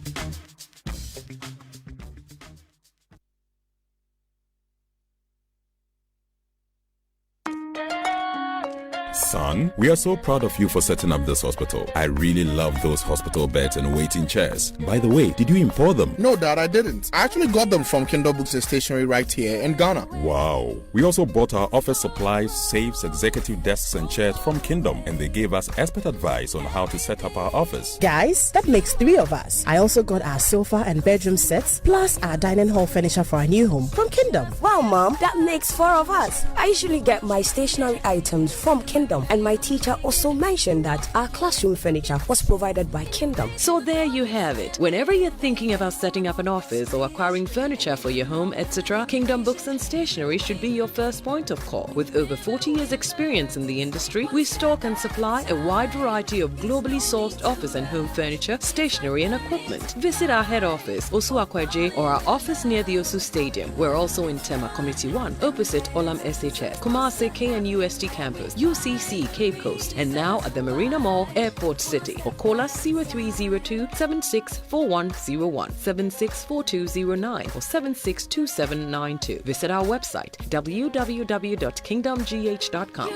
Son, we are so proud of you for setting up this hospital. I really love those hospital beds and waiting chairs. By the way, did you import them? No, Dad, I didn't. I actually got them from Kindle Books and Stationery right here in Ghana. Wow. We also bought our office supplies, safes, executive desks and chairs from Kingdom, and they gave us expert advice on how to set up our office. Guys, that makes 3 of us. I also got our sofa and bedroom sets, plus our dining hall furniture for our new home from Kingdom. Wow, Mom, that makes 4 of us. I usually get my stationery items from Kingdom, and my teacher also mentioned that our classroom furniture was provided by Kingdom. So there you have it. Whenever you're thinking about setting up an office or acquiring furniture for your home, etc., Kingdom Books and Stationery should be your first point of call. With over 40 years experience in the industry, we stock and supply a wide variety of globally sourced office and home furniture, stationery and equipment. Visit our head office, Osu Akwaje, or our office near the Osu Stadium. We're also in Tema Community 1, opposite Olam SHS, Kumasi KNUST campus, UCC Cape Coast, and now at the Marina Mall, Airport City. Or call us 0302 764101, 764209, or 762792. Visit our website www.kingdomgh.com.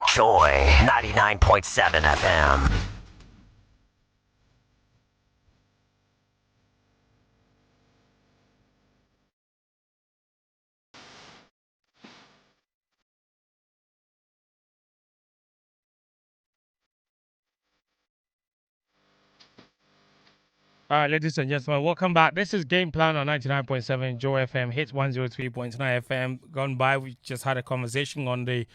Joy 99.7 FM. All right, ladies and gentlemen, welcome back. This is Game Plan on 99.7 Joy FM, hits 103.9 FM. Gone by, we just had a conversation on the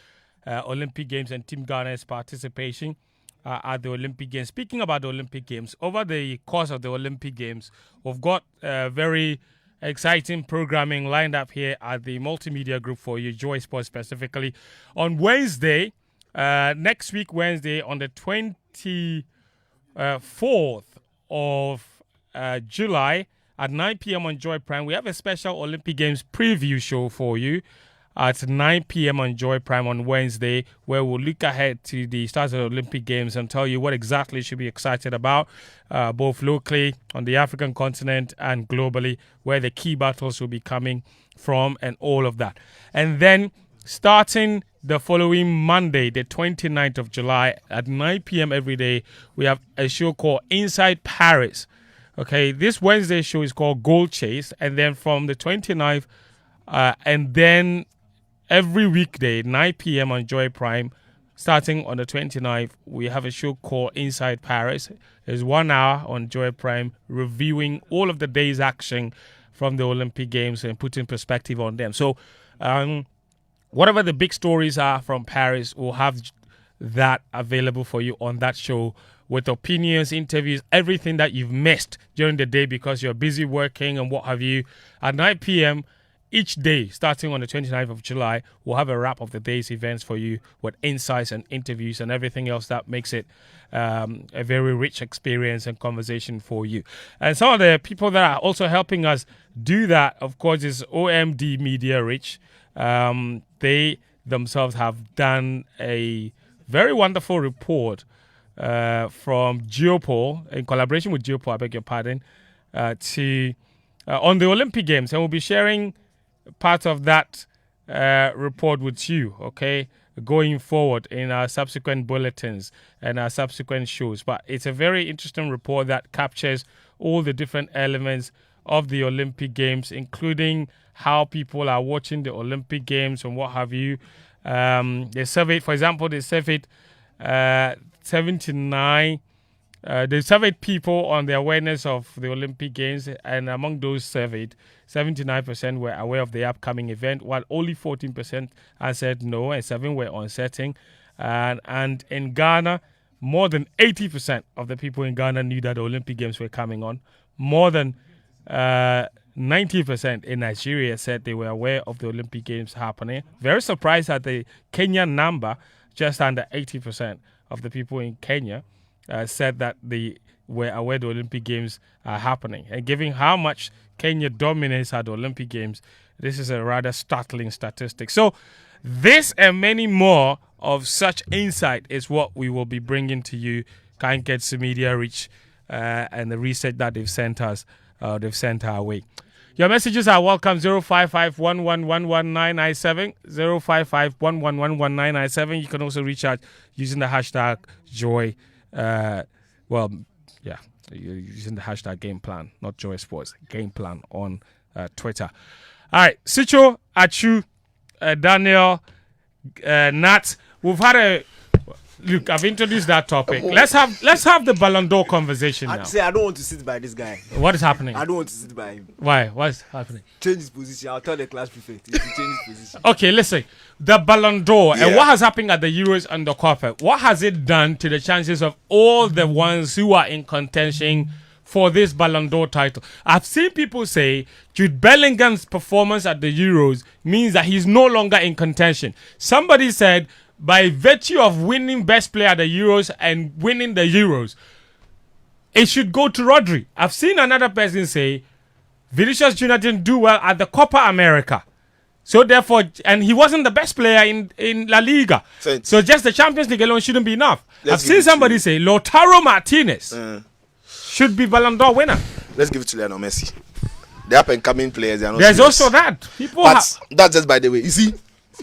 Olympic Games and Team Ghana's participation at the Olympic Games. Speaking about the Olympic Games, over the course of the Olympic Games, we've got very exciting programming lined up here at the multimedia group for you, Joy Sports specifically. On Wednesday, next week Wednesday, on the 24th of July at 9 p.m. on Joy Prime, we have a special Olympic Games preview show for you at 9 p.m. on Joy Prime on Wednesday, where we'll look ahead to the start of the Olympic Games and tell you what exactly you should be excited about, both locally, on the African continent, and globally, where the key battles will be coming from and all of that. And then starting the following Monday, the 29th of July, at 9 p.m. every day, we have a show called Inside Paris. Okay, this Wednesday show is called Gold Chase, and then from the 29th, and then every weekday, 9 p.m. on Joy Prime, starting on the 29th, we have a show called Inside Paris. It's 1 hour on Joy Prime, reviewing all of the day's action from the Olympic Games and putting perspective on them. So, whatever the big stories are from Paris, we'll have that available for you on that show, with opinions, interviews, everything that you've missed during the day because you're busy working and what have you. At 9 p.m. each day, starting on the 29th of July, we'll have a wrap of the day's events for you with insights and interviews and everything else that makes it a very rich experience and conversation for you. And some of the people that are also helping us do that, of course, is OMD Media Rich. They themselves have done a very wonderful report from Geopol, in collaboration with Geopol, I beg your pardon, on the Olympic Games. And we'll be sharing part of that report with you, okay, going forward in our subsequent bulletins and our subsequent shows. But it's a very interesting report that captures all the different elements of the Olympic Games, including how people are watching the Olympic Games and what have you. They surveyed, for example, 79. They surveyed people on the awareness of the Olympic Games, and among those surveyed, 79% were aware of the upcoming event, while only 14% answered no, and 7 were uncertain. And in Ghana, more than 80% of the people in Ghana knew that the Olympic Games were coming on. More than 90% in Nigeria said they were aware of the Olympic Games happening. Very surprised at the Kenyan number. Just under 80% of the people in Kenya said that they were aware the Olympic Games are happening. And given how much Kenya dominates at the Olympic Games, this is a rather startling statistic. So this and many more of such insight is what we will be bringing to you. Can't get to media reach and the research that they've sent us, they've sent our way. Your messages are welcome. 055-111-11997, 055-111-11997. You can also reach out using the hashtag Joy. Using the hashtag Game Plan, not Joy Sports, Game Plan on Twitter. All right, Sicho, Achu, Daniel, Nat. We've had a look. I've introduced that topic. Let's have the Ballon d'Or conversation now. I don't want to sit by this guy. What is happening? I don't want to sit by him. Why? What's happening? Change his position. I'll tell the class prefect to change his position. Okay, listen. The Ballon d'Or and what has happened at the Euros and the Copa. What has it done to the chances of all the ones who are in contention for this Ballon d'Or title? I've seen people say Jude Bellingham's performance at the Euros means that he's no longer in contention. Somebody said by virtue of winning best player at the Euros and winning the Euros, it should go to Rodri. I've seen another person say Vinicius Jr didn't do well at the Copa America. So therefore, and he wasn't the best player in La Liga. So just the Champions League alone shouldn't be enough. I've seen somebody say Lautaro Martinez should be Ballon d'Or winner. Let's give it to Lionel Messi. The up and coming players, they are not There's serious. also that. That's just by the way. You see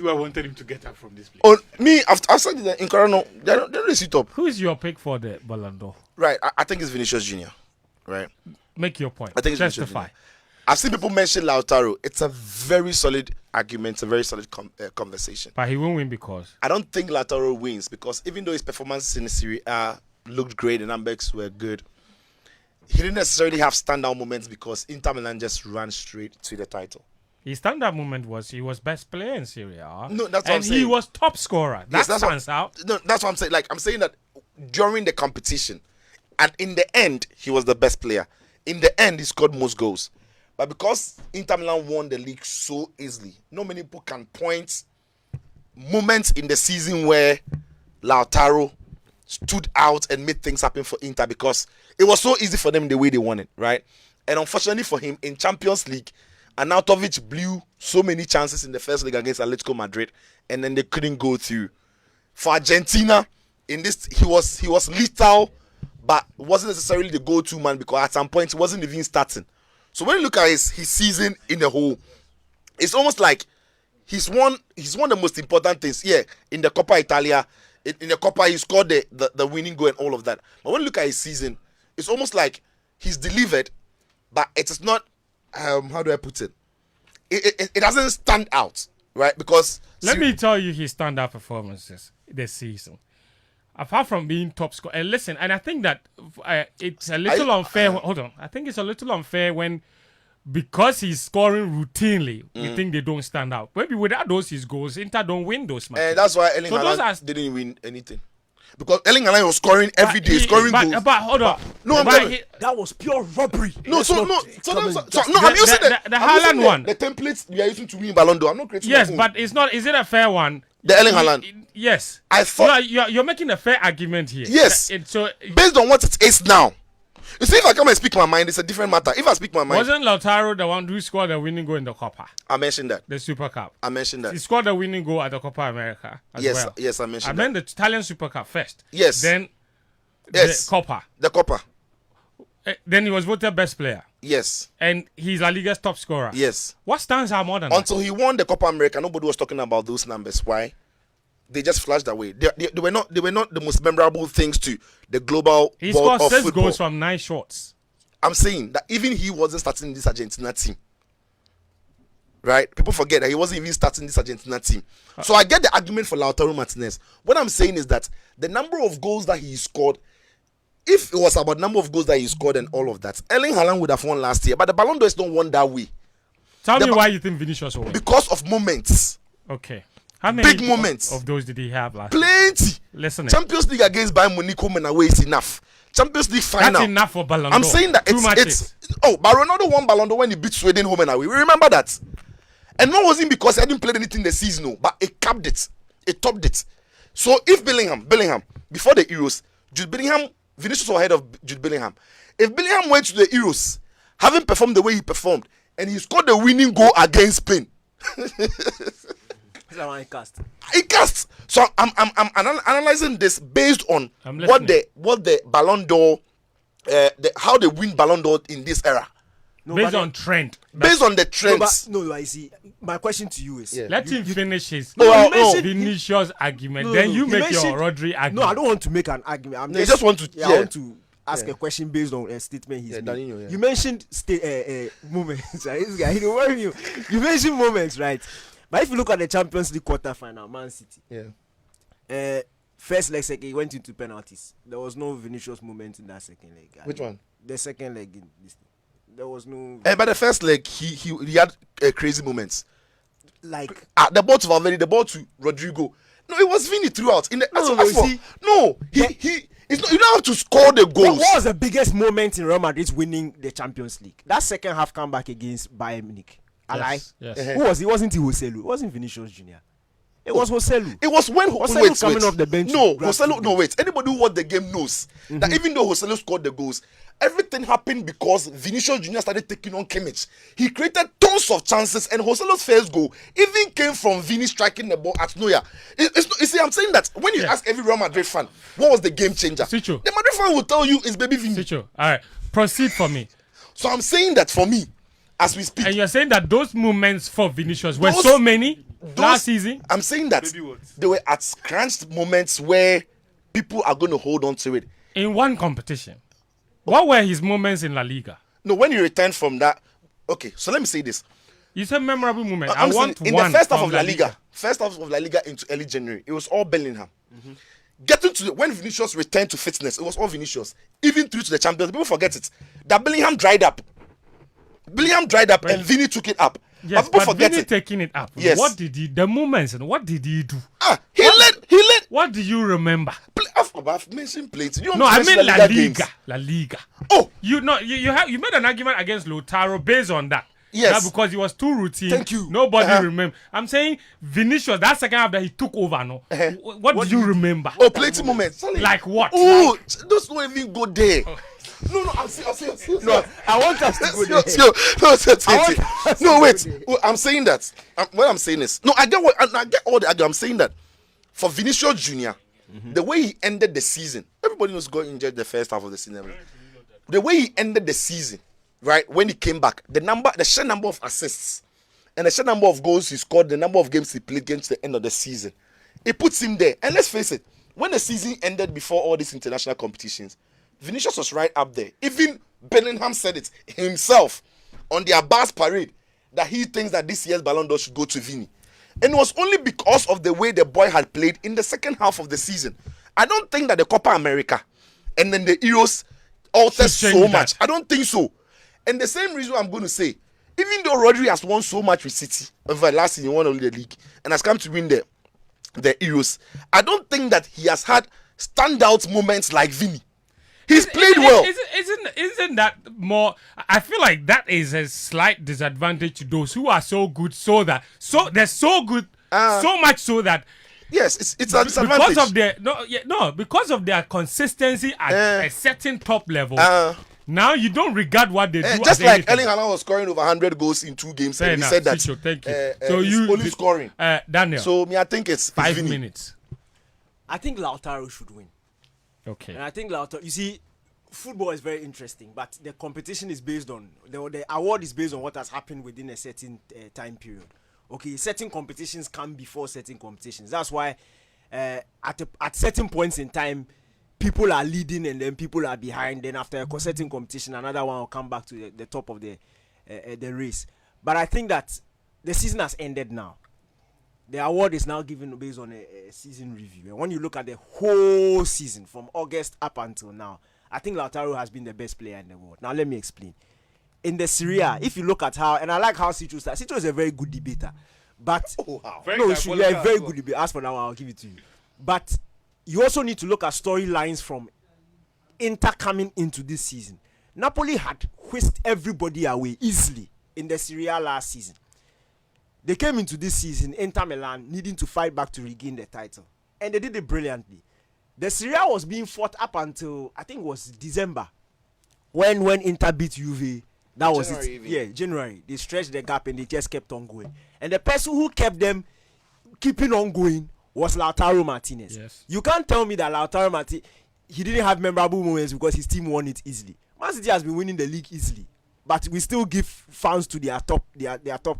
where I wanted him to get up from this place. Oh, me, after the in Corona, they don't really sit up. Who is your pick for the Ballon d'Or? Right, I think it's Vinicius Jr. Right? Make your point. I think it's Justify. I've seen people mention Lautaro. It's a very solid argument, a very solid conversation. But he won't win because? I don't think Lautaro wins because even though his performances in the Serie A looked great, the numbers were good, he didn't necessarily have standout moments because Inter Milan just ran straight to the title. His standout moment was he was best player in Serie A. No, that's what I'm saying. And he was top scorer. That stands out. No, that's what I'm saying. Like, I'm saying that during the competition, and in the end, he was the best player. In the end, he scored most goals. But because Inter Milan won the league so easily, not many people can point moments in the season where Lautaro stood out and made things happen for Inter because it was so easy for them the way they won it, right? And unfortunately for him, in Champions League, Arnautovic blew so many chances in the first leg against Atletico Madrid, and then they couldn't go through. For Argentina, in this, he was lethal, but wasn't necessarily the go-to man because at some point he wasn't even starting. So when you look at his season in the whole, it's almost like he's won the most important things. Yeah, in the Coppa Italia, in the Coppa he scored the winning goal and all of that. But when you look at his season, it's almost like he's delivered, but it is not. How do I put it? It doesn't stand out, right? Because let me tell you his standout performances this season. Apart from being top scorer, and listen, and I think that it's a little unfair. Hold on, I think it's a little unfair when because he's scoring routinely, we think they don't stand out. Maybe without his goals, Inter don't win those matches. And that's why Erling Haaland didn't win anything. Because Erling Haaland was scoring every day, scoring goals. But hold on. No, I'm telling you. That was pure robbery. No, I'm using the Haaland one. The templates we are using to win Ballon d'Or. I'm not creating. Yes, but it's not. Is it a fair one? The Erling Haaland. Yes. I thought you're making a fair argument here. Yes. So based on what it is now. You see, if I come and speak my mind, it's a different matter. If I speak my mind, wasn't Lautaro the one who scored the winning goal in the Copa? I mentioned that. The Super Cup. I mentioned that. He scored the winning goal at the Copa America as well. Yes, I mentioned that. I meant the Italian Super Cup first. Yes. Then the Copa. The Copa. Then he was voted best player. Yes. And he's La Liga's top scorer. Yes. What stands out more than until he won the Copa America, nobody was talking about those numbers. Why? They just flashed away. They were not the most memorable things to the global. He scored 6 goals from 9 shots. I'm saying that even he wasn't starting this Argentina team. Right? People forget that he wasn't even starting this Argentina team. So I get the argument for Lautaro Martinez. What I'm saying is that the number of goals that he scored, if it was about number of goals that he scored and all of that, Erling Haaland would have won last year. But the Ballon d'Or don't won that way. Tell me why you think Vinicius will win. Because of moments. Okay. How many big moments of those did he have last? Plenty. Listen, Champions League against Bayern Munich home and away is enough. Champions League final. That's enough for Ballon d'Or. I'm saying that it's but Ronaldo won Ballon d'Or when he beat Sweden home and away. We remember that. And not wasn't because he hadn't played anything this season, no, but he capped it. He topped it. So if Bellingham, before the Euros, Vinicius was ahead of Jude Bellingham. If Bellingham went to the Euros, having performed the way he performed, and he scored the winning goal against Spain. He cast. So I'm analyzing this based on what the Ballon d'Or, how they win Ballon d'Or in this era. Based on trend. Based on the trends. No, I see. My question to you is... Let him finish his Vinicius argument. Then you make your Rodri argument. No, I don't want to make an argument. I just want to... I want to ask a question based on a statement he's made. You mentioned moments, right? This guy, he don't worry you. You mentioned moments, right? But if you look at the Champions League quarter-final, Man City. First leg, second, he went into penalties. There was no Vinicius moment in that second leg. Which one? The second leg in this thing. There was no. But the first leg, he had crazy moments. Like the ball to Valverde, the ball to Rodrigo. No, it was Vini throughout. In the it's not, you don't have to score the goals. What was the biggest moment in Real Madrid winning the Champions League? That second half comeback against Bayern Munich. Yes. Who was it? Wasn't it Joselu? It wasn't Vinicius Jr. It was Joselu. It was when Joselu coming off the bench. No, Joselu. No, wait. Anybody who watched the game knows that even though Joselu scored the goals, everything happened because Vinicius Jr. started taking on Kimmich. He created tons of chances, and Joselu's first goal even came from Vini striking the ball at Neuer. You see, I'm saying that when you ask every Real Madrid fan, what was the game changer? Sicho. The Madrid fan will tell you it's baby Vini. Sicho. All right, proceed for me. So I'm saying that for me, as we speak. And you're saying that those moments for Vinicius were so many last season? I'm saying that they were at cranched moments where people are going to hold on to it. In one competition. What were his moments in La Liga? No, when he returned from that. Okay, so let me say this. You said memorable moment. I want in the first half of La Liga into early January, it was all Bellingham. Getting to when Vinicius returned to fitness, it was all Vinicius. Even through to the Champions, people forget it. That Bellingham dried up. And Vini took it up. Yes, but Vini taking it up. Yes. What did he? The moments and what did he do? He led. What do you remember? I've mentioned plenty. No, I mean La Liga. Games. La Liga. Oh, you made an argument against Lautaro based on that. Yes. That because he was too routine. Thank you. Nobody remember. I'm saying Vinicius, that second half that he took over. No. What do you remember? Oh, plenty moments. Like what? Oh, those don't even go there. No, I'll see. No, I want us to go there. No, wait. I'm saying that. What I'm saying is, I get all the argument. I'm saying that for Vinicius Jr., the way he ended the season, everybody knows got injured the first half of the season. The way he ended the season, right, when he came back, the sheer number of assists and the sheer number of goals he scored, the number of games he played against the end of the season, it puts him there. And let's face it, when the season ended before all these international competitions, Vinicius was right up there. Even Bellingham said it himself on their bus parade that he thinks that this year's Ballon d'Or should go to Vini. And it was only because of the way the boy had played in the second half of the season. I don't think that the Copa America and then the Euros altered so much. I don't think so. And the same reason I'm going to say, even though Rodri has won so much with City over last season, he won only the league and has come to win the Euros, I don't think that he has had standout moments like Vini. He's played well. Isn't that more? I feel like that is a slight disadvantage to those who are so good, they're so good, so much so that. Yes, it's a disadvantage because of their consistency at a certain top level. Now you don't regard what they do. Just like Erling Haaland was scoring over 100 goals in 2 games, and he said that. Thank you. So you only scoring. Daniel. So I think it's 5 minutes. I think Lautaro should win. Okay. And I think Lautaro, you see, football is very interesting, but the competition is based on, the award is based on what has happened within a certain time period. Okay, certain competitions come before certain competitions. That's why at certain points in time, people are leading and then people are behind. Then after a certain competition, another one will come back to the top of the race. But I think that the season has ended now. The award is now given based on a season review. And when you look at the whole season, from August up until now, I think Lautaro has been the best player in the world. Now, let me explain. In the Serie A, if you look at how, and I like how Cicho starts, Cicho is a very good debater. But Very no, diabolical yeah, very as well. good debate. As for now, I'll give it to you. But you also need to look at storylines from Inter coming into this season. Napoli had whisked everybody away easily in the Serie A last season. They came into this season, Inter Milan, needing to fight back to regain the title. And they did it brilliantly. The Serie A was being fought up until, I think it was December, when Inter beat Juve. That was January it. even. Yeah, January. They stretched the gap and they just kept on going. And the person who kept them keeping on going was Lautaro Martinez. Yes. You can't tell me that Lautaro Martinez, he didn't have memorable moments because his team won it easily. Man City has been winning the league easily, but we still give fans to their top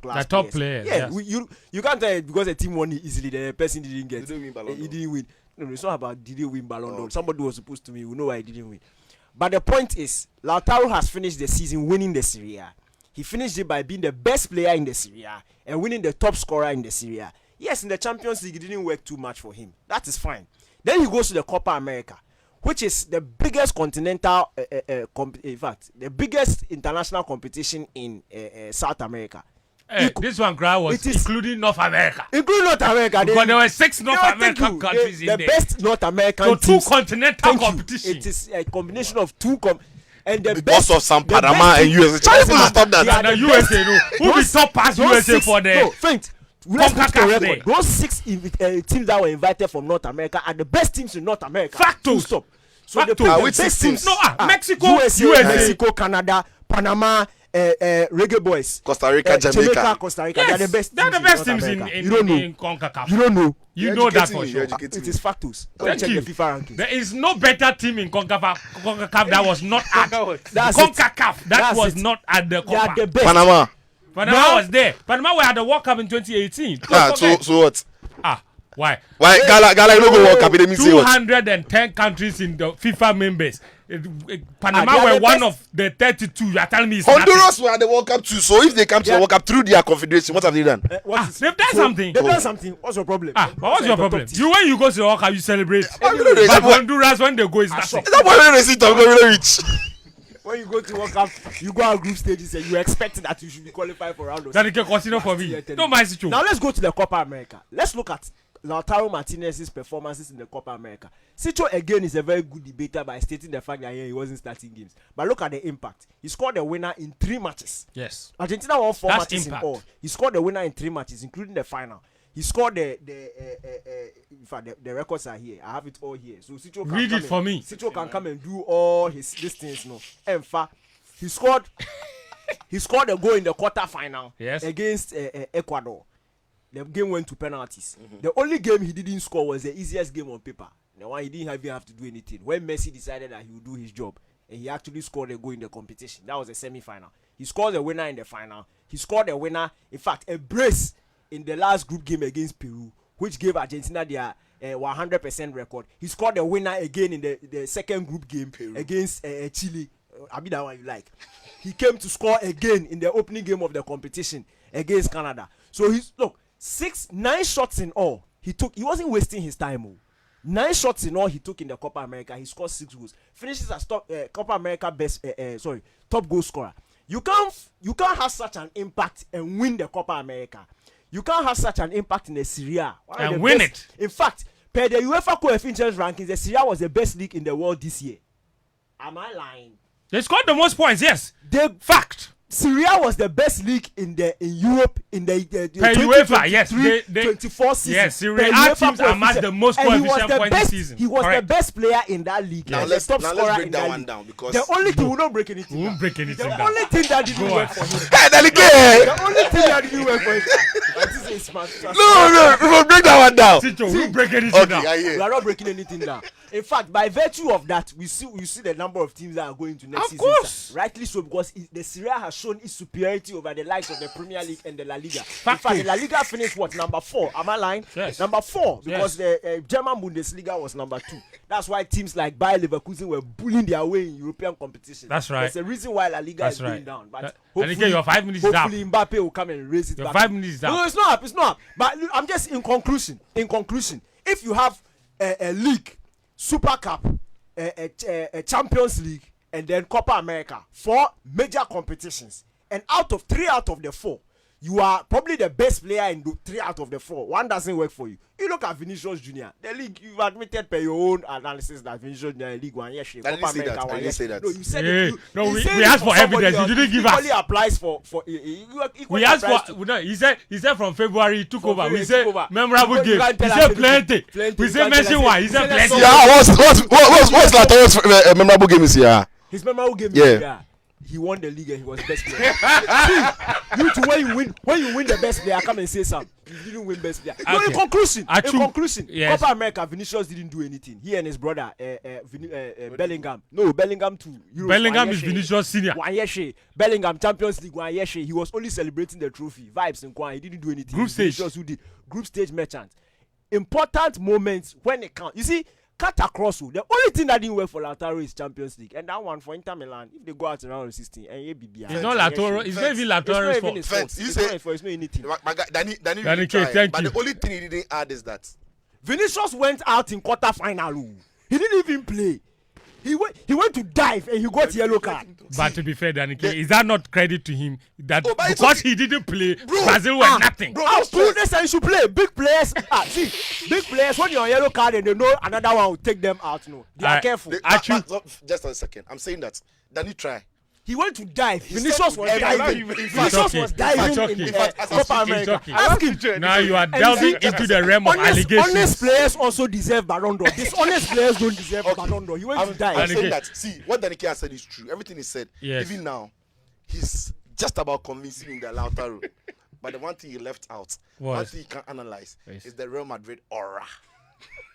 class. The top players. Yeah, Yes. you can't tell it because the team won it easily. The person didn't get. He didn't win Ballon He d'Or. didn't win. No, it's not about did he win Ballon d'Or. Somebody was supposed to win. We know why he didn't win. But the point is, Lautaro has finished the season winning the Serie A. He finished it by being the best player in the Serie A and winning the top scorer in the Serie A. Yes, in the Champions League, it didn't work too much for him. That is fine. Then he goes to the Copa America, which is the biggest continental, in fact, the biggest international competition in South America. This one crowd was including North America. Including North America. Because there were 6 North American countries in the there. best North American So teams. 2 continental Thank you. competition. It is a combination of 2 and the Because best of some the Panama best and team- USA. China supposed to stop that. They are And the the USA, best- no. Who be those- top pass those USA 6 for the No, faint. Let's put CONCACAF the record. there? Those 6 teams that were invited from North America are the best teams in North America. Factos. Full stop. So Factos. the Which best 6 teams? teams No, are Mexico, USA, USA. Mexico, Canada, Panama, Reggae Boys, Costa Rica, Jamaica. Costa Rica. Yes, They're the best. they're the best North teams America. in You don't know. CONCACAF. You don't know. You You're know that educating for me, sure. you're educating It me. is factors. Go Thank check you. the FIFA rankings. There is no better team in CONCACAF that was not at That's CONCACAF. That That's was it. not at the They are Copa. the best. Panama. Panama No. was there. Panama were at the World Cup in 2018. Don't Ah, forget. so what? Why? Why Gala you no go World Cup? They mean say what? 210 countries in the FIFA members. Panama they are were the one best. of the 32. You are telling me it's Honduras were at the World Cup too. So if they come to the World Cup through their confederation, what have they done? they've done something. They've done something. What's your problem? But what's your problem? You when you go to the World Cup, you celebrate. Why you know they- But what- Honduras when they go is nothing. Is that why they receive top really rich? When you go to World Cup, you go out group stages and you expect that you should be qualified for round of That they can consider for me. Don't mind situation. Now let's go to the Copa America. Let's look at Lautaro Martinez's performances in the Copa America. Sicho again is a very good debater by stating the fact that he wasn't starting games. But look at the impact. He scored a winner in 3 matches. Yes. Argentina won 4 That's matches impact. in all. He scored the winner in 3 matches, including the final. He scored in fact the records are here. I have it all here. So Sicho can Read come it for and, me. Sicho can come and do all these things. No, in fact, he scored a goal in the quarter final against Ecuador. The game went to penalties. The only game he didn't score was the easiest game on paper. The one he didn't even have to do anything. When Messi decided that he would do his job, and he actually scored a goal in the competition. That was the semi-final. He scored a winner in the final. He scored a winner, in fact, a brace in the last group game against Peru, which gave Argentina their 100% record. He scored a winner again in the second group game against Chile. I mean that one you like. He came to score again in the opening game of the competition against Canada. So he's 9 shots in all. He wasn't wasting his time. 9 shots in all he took in the Copa America. He scored 6 goals. Finishes as Copa America top goal scorer. You can't have such an impact and win the Copa America. You can't have such an impact in the Serie A and win it. In fact, per the UEFA coefficients rankings, the Serie A was the best league in the world this year. Am I lying? They scored the most points. Yes. Fact. Serie A was the best league in Europe in the per UEFA. Yes, 24 season. Yes, Serie A teams amassed the most coefficient points this season. He was the best player in that league. Now let's break that one down because the only thing we don't break anything. We won't break anything The down. only thing that didn't work for him. Hey, The only thing that didn't work for him. This is smart. No, we will break that one down. Tito, we won't break anything down. We are not breaking anything down. In fact, by virtue of that, we see the number of teams that are going to next season. Course. Rightly so, because the Serie A has shown its superiority over the likes of the Premier League and the La Liga. In fact, the La Liga finished number 4? Am I lying? Yes. Number 4, because the German Bundesliga was number 2. That's why teams like Bayer Leverkusen were bullying their way in European competition. That's right. There's a reason why La Liga That's is going right. down. But Hopefully, your 5 minutes down. hopefully Mbappe will come and raise it Your back. 5 minutes down. No, it's not up. It's not up. But I'm just in conclusion. If you have a league, Super Cup, a Champions League, and then Copa America, 4 major competitions, and 3 out of the 4, you are probably the best player in the 3 out of the 4. One doesn't work for you. You look at Vinicius Jr. The league, you admitted per your own analysis that Vinicius Jr. League 1 year shape. I didn't say that. No, you said Hey, it. no, we asked for evidence. You didn't give us. Equally applies for We asked for. No, he said from February he took over. We said memorable game. He said plenty. We said Messi one. He said plenty. Yeah, what's Lataro's memorable game is here? His memorable game is here. He won the league and he was best player. See, you two when you win the best player, come and say something. You didn't win best player. No, in conclusion, yes. Copa America, Vinicius didn't do anything. He and his brother, Bellingham. No, Bellingham too. Bellingham is Vinicius Senior. 1 year she. Bellingham Champions League 1 year she. He was only celebrating the trophy. Vibes and Kwan. He didn't do anything. Group stage. Who did group stage merchant. Important moments when it counts. You see. Cut across. The only thing that didn't work for Lautaro is Champions League, and that one for Inter Milan. If they go out around 16, and it's not Lautaro. It's not even Lautaro's fault. It's not anything. My guy, Danny thank but you. the only thing he didn't add is that Vinicius went out in quarter-final. He didn't even play. He went to dive and he got yellow card. But to be fair, Danny, is that not credit to him that because he didn't play, Brazil were nothing? How cool this and should play big players. See, big players when you're on yellow card and they know another one will take them out. No, they are careful. Just a second, I'm saying that Danny try. He went to dive. Vinicius was diving. Vinicius was diving in Copa America. Ask him. Now you are delving into the realm of allegations. Honest players also deserve Ballon d'Or. Dishonest players don't deserve Ballon d'Or. He went to dive. I'm saying that. See, what Danny has said is true. Everything he said. Yes. Even now, he's just about convincing him that Lautaro. But the one thing he left out, one thing he can analyze, is the Real Madrid aura.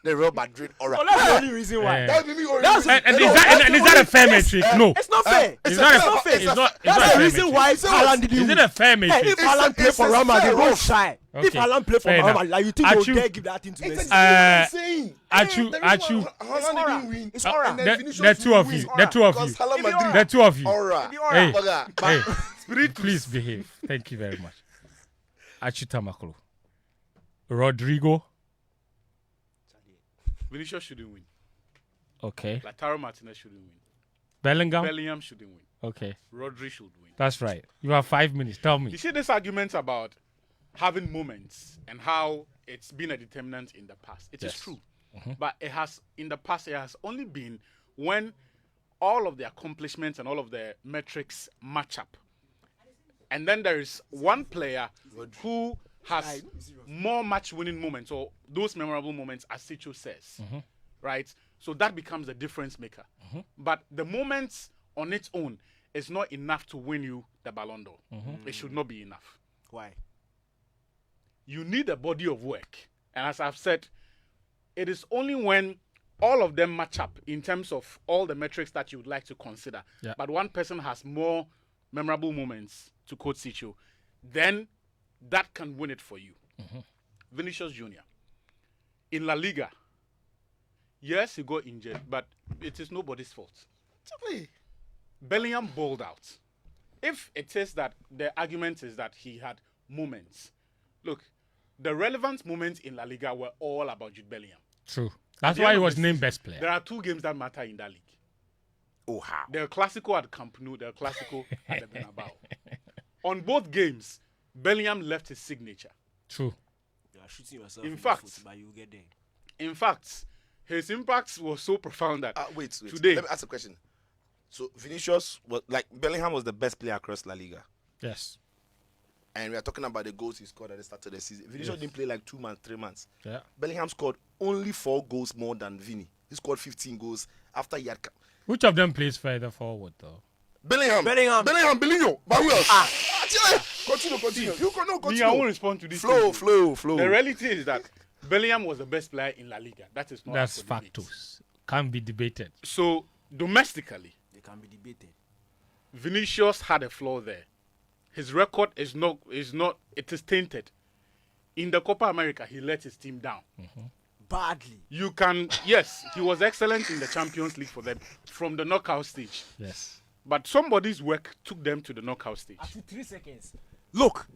The Real Madrid aura. Well, that's the only reason why. That's the only reason. And is that a fair metric? No. It's not fair. It's not fair. That's the reason why Haaland didn't win. Is it a fair metric? If Haaland play for Real Madrid, don't shy. If Haaland play for Real Madrid, like you think they'll dare give that thing to Messi? Achu. It's aura. The two of you. Hey, please behave. Thank you very much. Achu Tamakolo. Rodrigo. Vinicius shouldn't win. Okay. Lautaro Martinez shouldn't win. Bellingham shouldn't win. Okay. Rodri should win. That's right. You have 5 minutes. Tell me. You see this argument about having moments and how it's been a determinant in the past. It is true. But it has, in the past, it has only been when all of the accomplishments and all of the metrics match up. And then there is one player who has more match-winning moments or those memorable moments, as Sicho says, right? So that becomes a difference maker. But the moments on its own is not enough to win you the Ballon d'Or. It should not be enough. Why? You need a body of work. And as I've said, it is only when all of them match up in terms of all the metrics that you would like to consider. Yeah. But one person has more memorable moments, to quote Sicho, then that can win it for you. Vinicius Jr. In La Liga, yes, he got injured, but it is nobody's fault. Bellingham balled out. If it is that the argument is that he had moments, look, the relevant moments in La Liga were all about Jude Bellingham. True. That's why he was named best player. There are 2 games that matter in that league. Oh, how? The Clásico at Camp Nou, the Clásico at the Bernabeu. On both games, Bellingham left his signature. True. You are shooting yourself in fact, foot, but you get there. In fact, his impact was so profound that wait. Today, let me ask a question. So Vinicius was like Bellingham was the best player across La Liga. Yes. And we are talking about the goals he scored at the start of the season. Vinicius didn't play like 2 months, 3 months. Yeah. Bellingham scored only 4 goals more than Vini. He scored 15 goals after he had. Which of them plays further forward though? Bellingham. But who else? Continue. You cannot continue. I won't respond to this. Flow. The reality is that Bellingham was the best player in La Liga. That is not. That's factus. Can't be debated. So domestically, they can be debated. Vinicius had a flaw there. His record is not. It is tainted. In the Copa America, he let his team down. Badly. You can. Yes, he was excellent in the Champions League for them from the knockout stage. Yes. But somebody's work took them to the knockout stage. After 3 seconds. Look,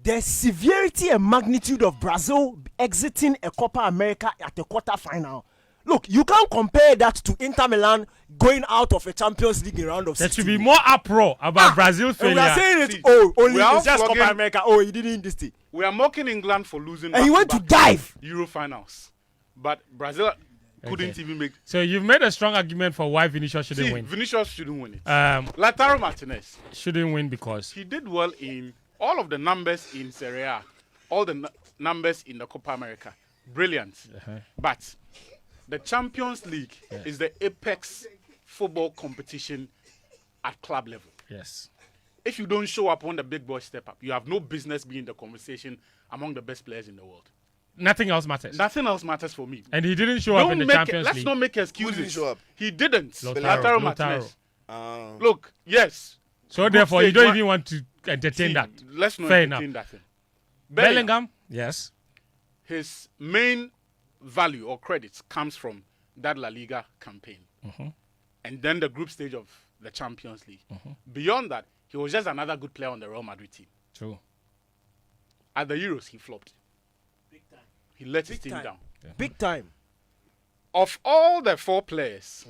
the severity and magnitude of Brazil exiting a Copa America at the quarter-final. Look, you can't compare that to Inter Milan going out of a Champions League in round of 16. There should be more uproar about Brazil failure. And we are saying it. Only it's just Copa America. He didn't this thing. We are mocking England for losing. And he went to dive Euro finals, but Brazil couldn't even make. So you've made a strong argument for why Vinicius shouldn't win. Vinicius shouldn't win it. Lautaro Martinez shouldn't win because he did well in all of the numbers in Serie A, all the numbers in the Copa America. Brilliant. But the Champions League is the apex football competition at club level. Yes. If you don't show up when the big boys step up, you have no business being in the conversation among the best players in the world. Nothing else matters. Nothing else matters for me. And he didn't show up in the Champions League. Let's not make excuses. Who didn't show up? He didn't. Lautaro Martinez. Look, yes. So therefore, you don't even want to entertain that. Let's not Fair entertain enough. that thing. Bellingham, yes. His main value or credits comes from that La Liga campaign. And then the group stage of the Champions League. Beyond that, he was just another good player on the Real Madrid team. True. At the Euros, he flopped. Big time. He let his team down. Big time. Of all the 4 players,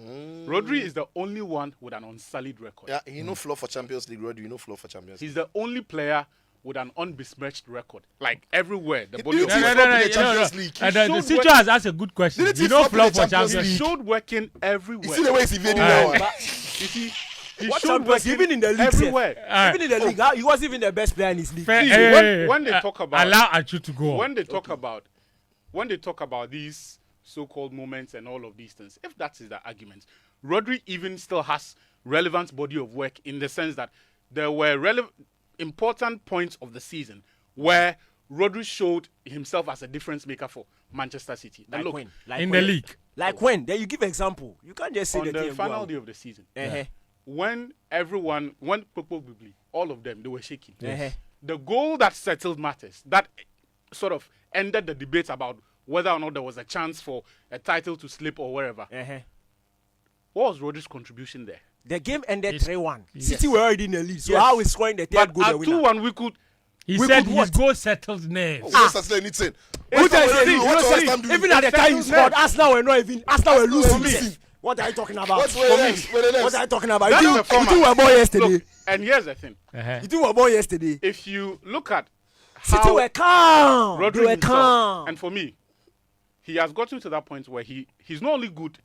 Rodri is the only one with an unsullied record. Yeah, he no floor for Champions League. Rodri, no floor for Champions League. He's the only player with an unbesmirched record. Like everywhere. The body No. The teacher has asked a good question. You don't flop for Champions League. He showed working everywhere. You see the way he's evading now. You see, he What showed Champions? working Even in the league, everywhere. even in the league, he was even the best player in his league. When they talk about allow Achu to go. When they talk about these so-called moments and all of these things, if that is the argument, Rodri even still has relevant body of work in the sense that there were important points of the season where Rodri showed himself as a difference maker for Manchester City. Like look, when? In the league. Like when? Then you give example. You can't just say on the the final day of the season. When probably all of them, they were shaking. The goal that settled matters, that sort of ended the debate about whether or not there was a chance for a title to slip or wherever. What was Rodri's contribution there? The game ended 3-1. City were already in the lead. So how is scoring the third but goal at the winner? 2-1 we could. He said his goal settled nerves. Even at the time he scored, Arsenal were not even. Arsenal were losing. What are you talking about? What are you talking about? You were born yesterday. Look, and here's the thing. You were born yesterday. If you look at how City were calm. Rodri They were himself, calm. and for me, he has gotten to that point where he's not only good,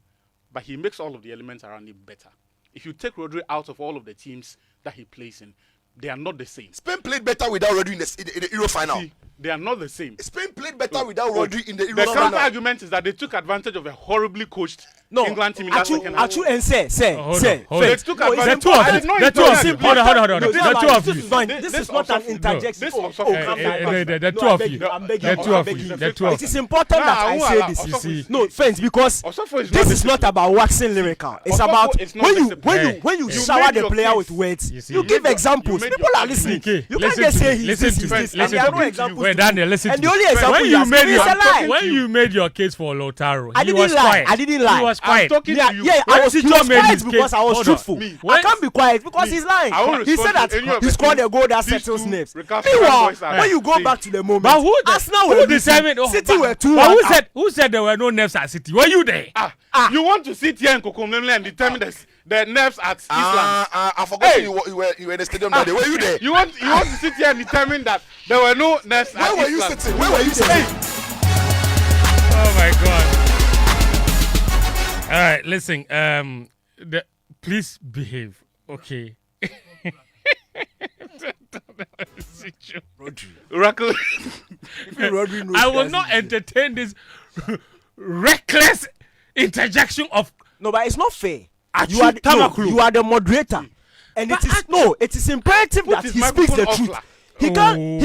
but he makes all of the elements around him better. If you take Rodri out of all of the teams that he plays in, they are not the same. Spain played better without Rodri in the Euro final. See, they are not the same. Spain played better without Rodri in the Euro The final. counter argument is that they took advantage of a horribly coached England team in that second half. Achu and say. They took advantage. The two of you. Hold on. The two of you. This is not an interjection. The two of you. The two of you. It is important that I say this. You see, no, friends, because this is not about waxing lyrical. It's about when you shower the player with words, you give examples. People are listening. You can't just say listen to me. There are no examples. Wait, Daniel, listen and to the me. only example you is a lie. When you made your case for Lautaro, I didn't lie. I didn't lie. He was quiet. I was quiet because I was truthful. I can't be quiet because he's lying. He said that he scored a goal that settles nerves. Meanwhile, when you go back to the moment, Arsenal were losing. City were 2-1. Who said there were no nerves at City? Were you there? You want to sit here in Kokomlemle and determine the nerves at Eastland? I forgot you were in the stadium that day. Were you there? You want to sit here and determine that there were no nerves at Where were you sitting? Where were you sitting? Oh my God. All right, listen. Please behave, okay? I will not entertain this reckless interjection of. No, but it's not fair. You are the moderator, and it is imperative that he speaks the truth. He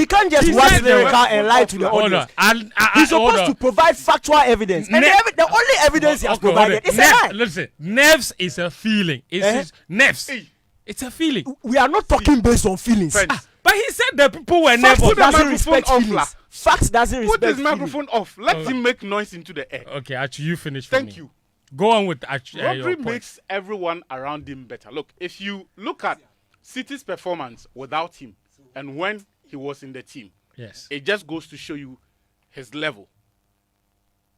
can't just wax lyrical and lie to the audience. He's supposed to provide factual evidence, and the only evidence he has provided is a lie. Listen, nerves is a feeling. It's nerves. It's a feeling. We are not talking based on feelings. But he said the people were nervous. Put the microphone off. Facts doesn't respect. Put his microphone off. Let him make noise into the air. Okay, actually, you finish. Thank you. Go on with Rodri makes everyone around him better. Look, if you look at City's performance without him and when he was in the team, yes, it just goes to show you his level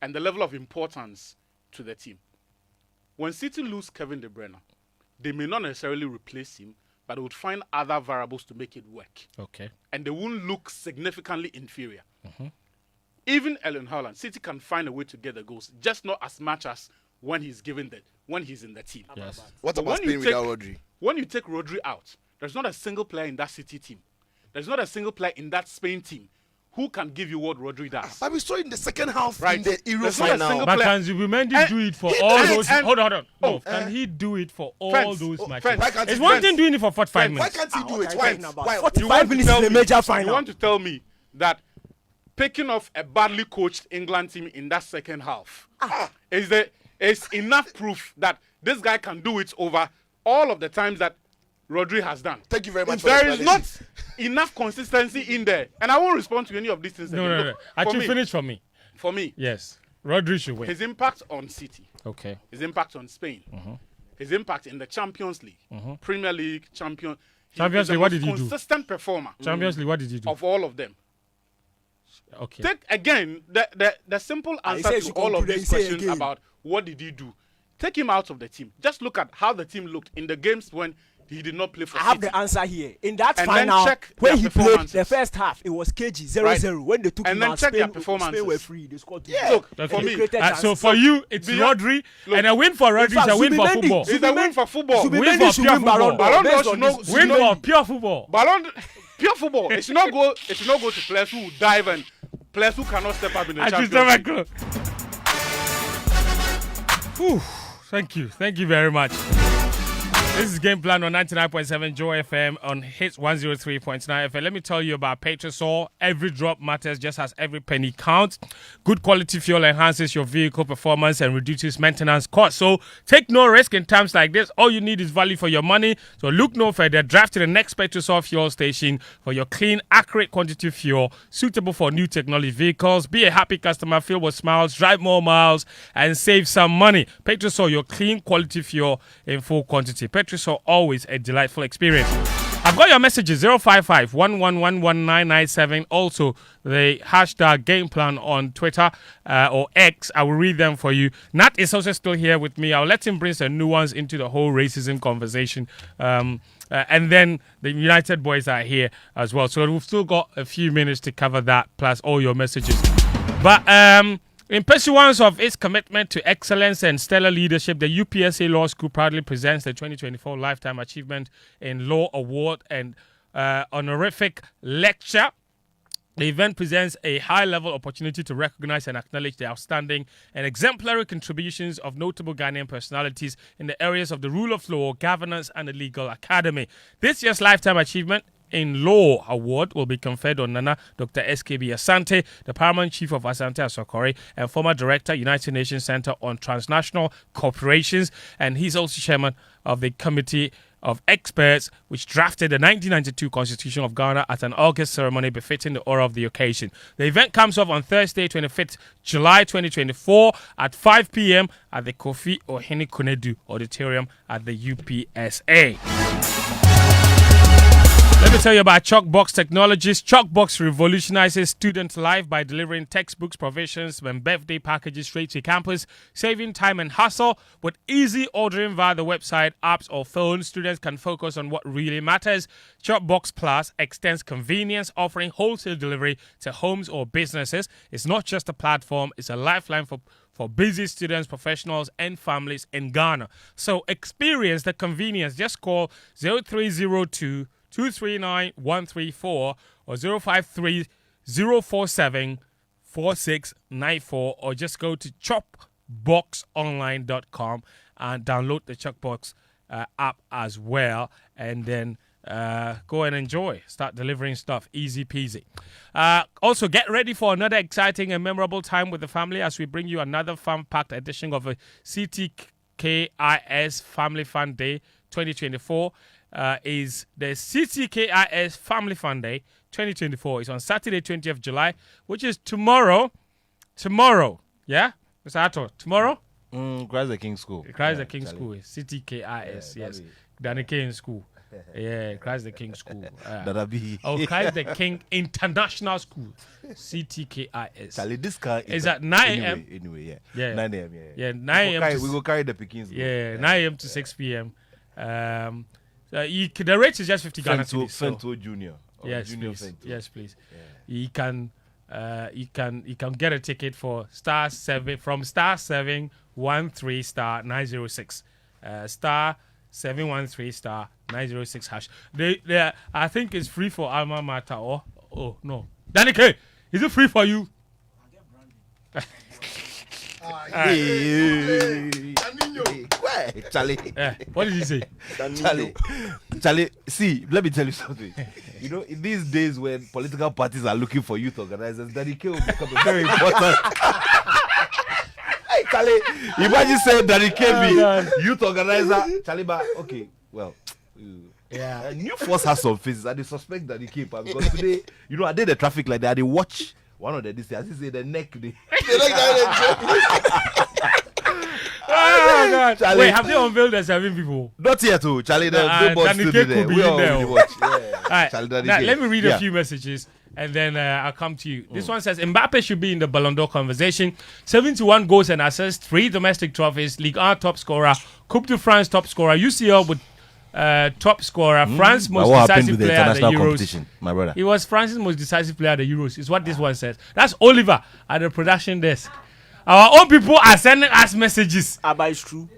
and the level of importance to the team. When City lose Kevin De Bruyne, they may not necessarily replace him, but they would find other variables to make it work. Okay. And they won't look significantly inferior. Even Erling Haaland, City can find a way to get the goals, just not as much as when he's in the team. Yes. What about Spain without Rodri? When you take Rodri out, there's not a single player in that City team. There's not a single player in that Spain team who can give you what Rodri does. But we saw in the second half Right. in the Euro There's not a final. single But player. can Zubimendi do it for all those? Hold on. No, can he do it for all Friends, those oh, matches? friends, why can't It's he- one friends, thing doing it for 45 friends, Why minutes. can't he do it? okay, Why? talking about Why? 45 minutes is a major final. You want to tell me that picking off a badly coached England team in that second half is enough proof that this guy can do it over all of the times that Rodri has done. Thank you very much. for There the is not enough consistency in there. And I won't respond to any of these things. No. again. Look, Actually, finish for me. For me, Yes. Rodri should win. his impact on City, Okay. his impact on Spain, his impact in the Champions League, Premier League, Champions Champions League, what did he do? Consistent performer Champions League, what did he do? of all of them. Okay. Take again the simple answer says to you all of conclude, these say questions again. about what did he do. Take him out of the team. Just look at how the team looked in the games when he did not play for I have City. the answer here. In that And then final, check when their he played performances. the first half, it was KG 0-0. When they took And him then out, check their Spain performances. were free. They scored two. Look, Okay. for me, created So chances. for you, it's Beyond- Rodri, look, and a win for Rodri is fact, a win for Zubimendi- football. it's a win for football. Win Zubimendi for should pure win Ballon football. d'Or. Ballon d'Or Based should on not- this- Win for pure football. Ballon, pure football. It should not go. It should not go to players who dive and players who cannot step up in the Champions League. Whew. Thank you very much. This is Game Plan on 99.7 Joy FM on Hits 103.9 FM. Let me tell you about Petrosol. Every drop matters just as every penny counts. Good quality fuel enhances your vehicle performance and reduces maintenance costs. So take no risk in times like this. All you need is value for your money. So look no further. Drive to the next Petrosol fuel station for your clean, accurate quantity fuel suitable for new technology vehicles. Be a happy customer, filled with smiles, drive more miles, and save some money. Petrosol, your clean, quality fuel in full quantity. Petrosol, always a delightful experience. I've got your messages 055 1111997. Also, the hashtag Game Plan on Twitter or X. I will read them for you. Nat is also still here with me. I'll let him bring some nuance into the whole racism conversation. And then the United boys are here as well. So we've still got a few minutes to cover that, plus all your messages. But in pursuance of its commitment to excellence and stellar leadership, the UPSA Law School proudly presents the 2024 Lifetime Achievement in Law Award and honorific lecture. The event presents a high-level opportunity to recognize and acknowledge the outstanding and exemplary contributions of notable Ghanaian personalities in the areas of the rule of law, governance, and the legal academy. This year's Lifetime Achievement in Law Award will be conferred on Nana Dr. SKB Asante, the Paramount Chief of Asante Asokore and former Director, United Nations Center on Transnational Corporations, and he's also Chairman of the Committee of Experts which drafted the 1992 Constitution of Ghana at an August ceremony befitting the aura of the occasion. The event comes off on Thursday, 25th July 2024 at 5 p.m. at the Kofi Ohene Konedu Auditorium at the UPSA. Let me tell you about Chalkbox Technologies. Chalkbox revolutionizes student life by delivering textbooks, provisions, and birthday packages straight to campus, saving time and hassle. With easy ordering via the website, apps, or phone, students can focus on what really matters. Chalkbox Plus extends convenience, offering wholesale delivery to homes or businesses. It's not just a platform, it's a lifeline for busy students, professionals, and families in Ghana. So experience the convenience. Just call 0302 239-134 or 053-047-4694 or just go to chopboxonline.com and download the Chalkbox app as well, and then go and enjoy. Start delivering stuff. Easy peasy. Also, get ready for another exciting and memorable time with the family as we bring you another fun-packed edition of a CTKIS Family Fun Day 2024. Is the CTKIS Family Fun Day 2024. It's on Saturday, 20th July, which is tomorrow. Tomorrow, yeah? Mr. Ato, tomorrow? Christ the King School. Christ the King School. CTKIS, yes. Danny King School. Yeah, Christ the King School. That'll be. Christ the King International School. CTKIS. Charlie, this car is at 9 a.m. Anyway, yeah. 9 a.m. Yeah, 9 a.m. We go carry the pickings. Yeah, 9 a.m. to 6 p.m. The rate is just 50 Ghana cedis. Fento Junior. Yes, Junior please. Fento. Yes, please. Yeah. You can get a ticket for *7 from *713 *906 *713 *906 hash. They I think it's free for Alma Mater or no. Danny K, is it free for you? Charlie. What did he say? Charlie, see, let me tell you something. You know, in these days when political parties are looking for youth organizers, Danny K will become a very important. Hey, Charlie, imagine saying Danny K be youth organizer. Charlie, but okay, well. Yeah. New Force has some faces. I they suspect Danny K because today, you know, I did the traffic like that. They watch one of the this. As he say, the neck. Oh God! Charlie. Wait, have they unveiled the 7 people? Not yet, too. Charlie, the Danny K could be in there. Watch. Yeah. All right. Now, let me read a few messages and then I'll come to you. This one says Mbappe should be in the Ballon d'Or conversation. 71 goals and assists, 3 domestic trophies, Ligue 1 top scorer, Coupe de France top scorer, UCL with top scorer, France most decisive player at the Euros. My brother. He was France's most decisive player at the Euros. Is what this one says. That's Oliver at the production desk. Our own people are sending us messages. But it's true.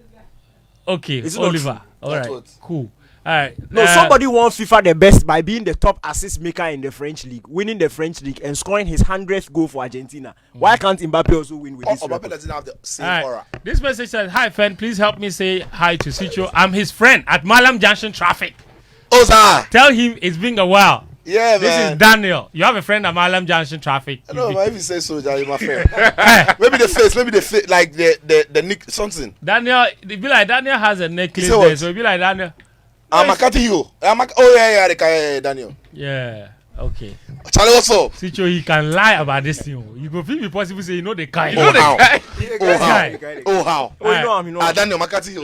Okay, it's Oliver. All right, cool. All right. No, somebody won FIFA the best by being the top assist maker in the French league, winning the French league, and scoring his 100th goal for Argentina. Why can't Mbappe also win with this? Mbappe doesn't have the same aura. This message says, "Hi, friend. Please help me say hi to Sicho. I'm his friend at Malam Junction Traffic. Oza, tell him it's been a while." Yeah, this man. Is Daniel. You have a friend at Malam Junction Traffic. I know, if you say so, you're my friend. Maybe the face, like the nick something. Daniel, it be like Daniel has a necklace there, so it be like Daniel. Makati Hill. Oh yeah, the guy Daniel. Yeah. Okay. Charlie, what's up? Sicho, he can lie about this thing. You go feel possible say you know the guy. Oh how? Daniel Makati Hill.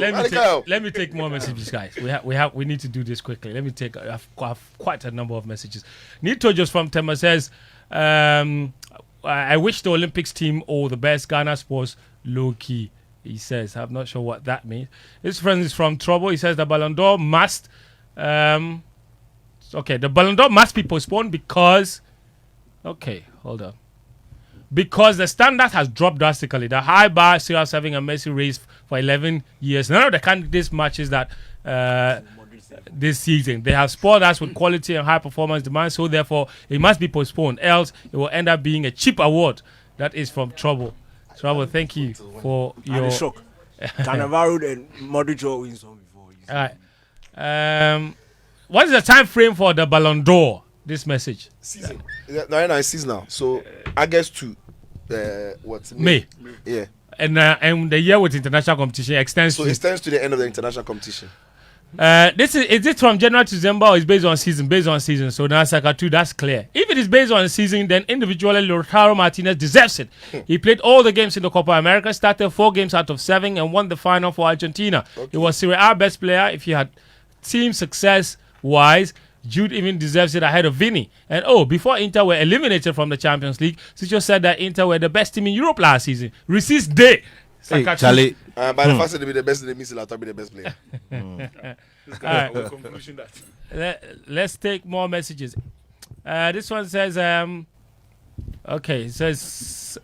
Let me take more messages, guys. We need to do this quickly. Let me take. I have quite a number of messages. Nito just from Tema says, I wish the Olympics team all the best. Ghana sports low key. He says, I'm not sure what that means. His friend is from Trouble. He says the Ballon d'Or must. Okay, the Ballon d'Or must be postponed because. Okay, hold on. Because the standard has dropped drastically. The high bar CR7 and Messi raised for 11 years. None of the candidates matches that this season. They have spoiled us with quality and high performance demands, so therefore it must be postponed. Else it will end up being a cheap award. That is from Trouble. Trouble, thank you for your shock. Cannavaro and Modric wins one before. All right. What is the time frame for the Ballon d'Or? This message. Season. No, it's seasonal. So August to May. Yeah. And the year with international competition extends. So it extends to the end of the international competition. Is it from January to December or is based on season? Based on season. So now Saka 2, that's clear. If it is based on season, then individually Lautaro Martinez deserves it. He played all the games in the Copa America, started 4 games out of 7 and won the final for Argentina. Okay. He was Serie A best player. If you had team success wise, Jude even deserves it ahead of Vini. And before Inter were eliminated from the Champions League, Sicho said that Inter were the best team in Europe last season. Resist day. Hey, Charlie. By the fact that they be the best, they miss Lautaro be the best player. Conclusion let's take more messages. This one says, it says,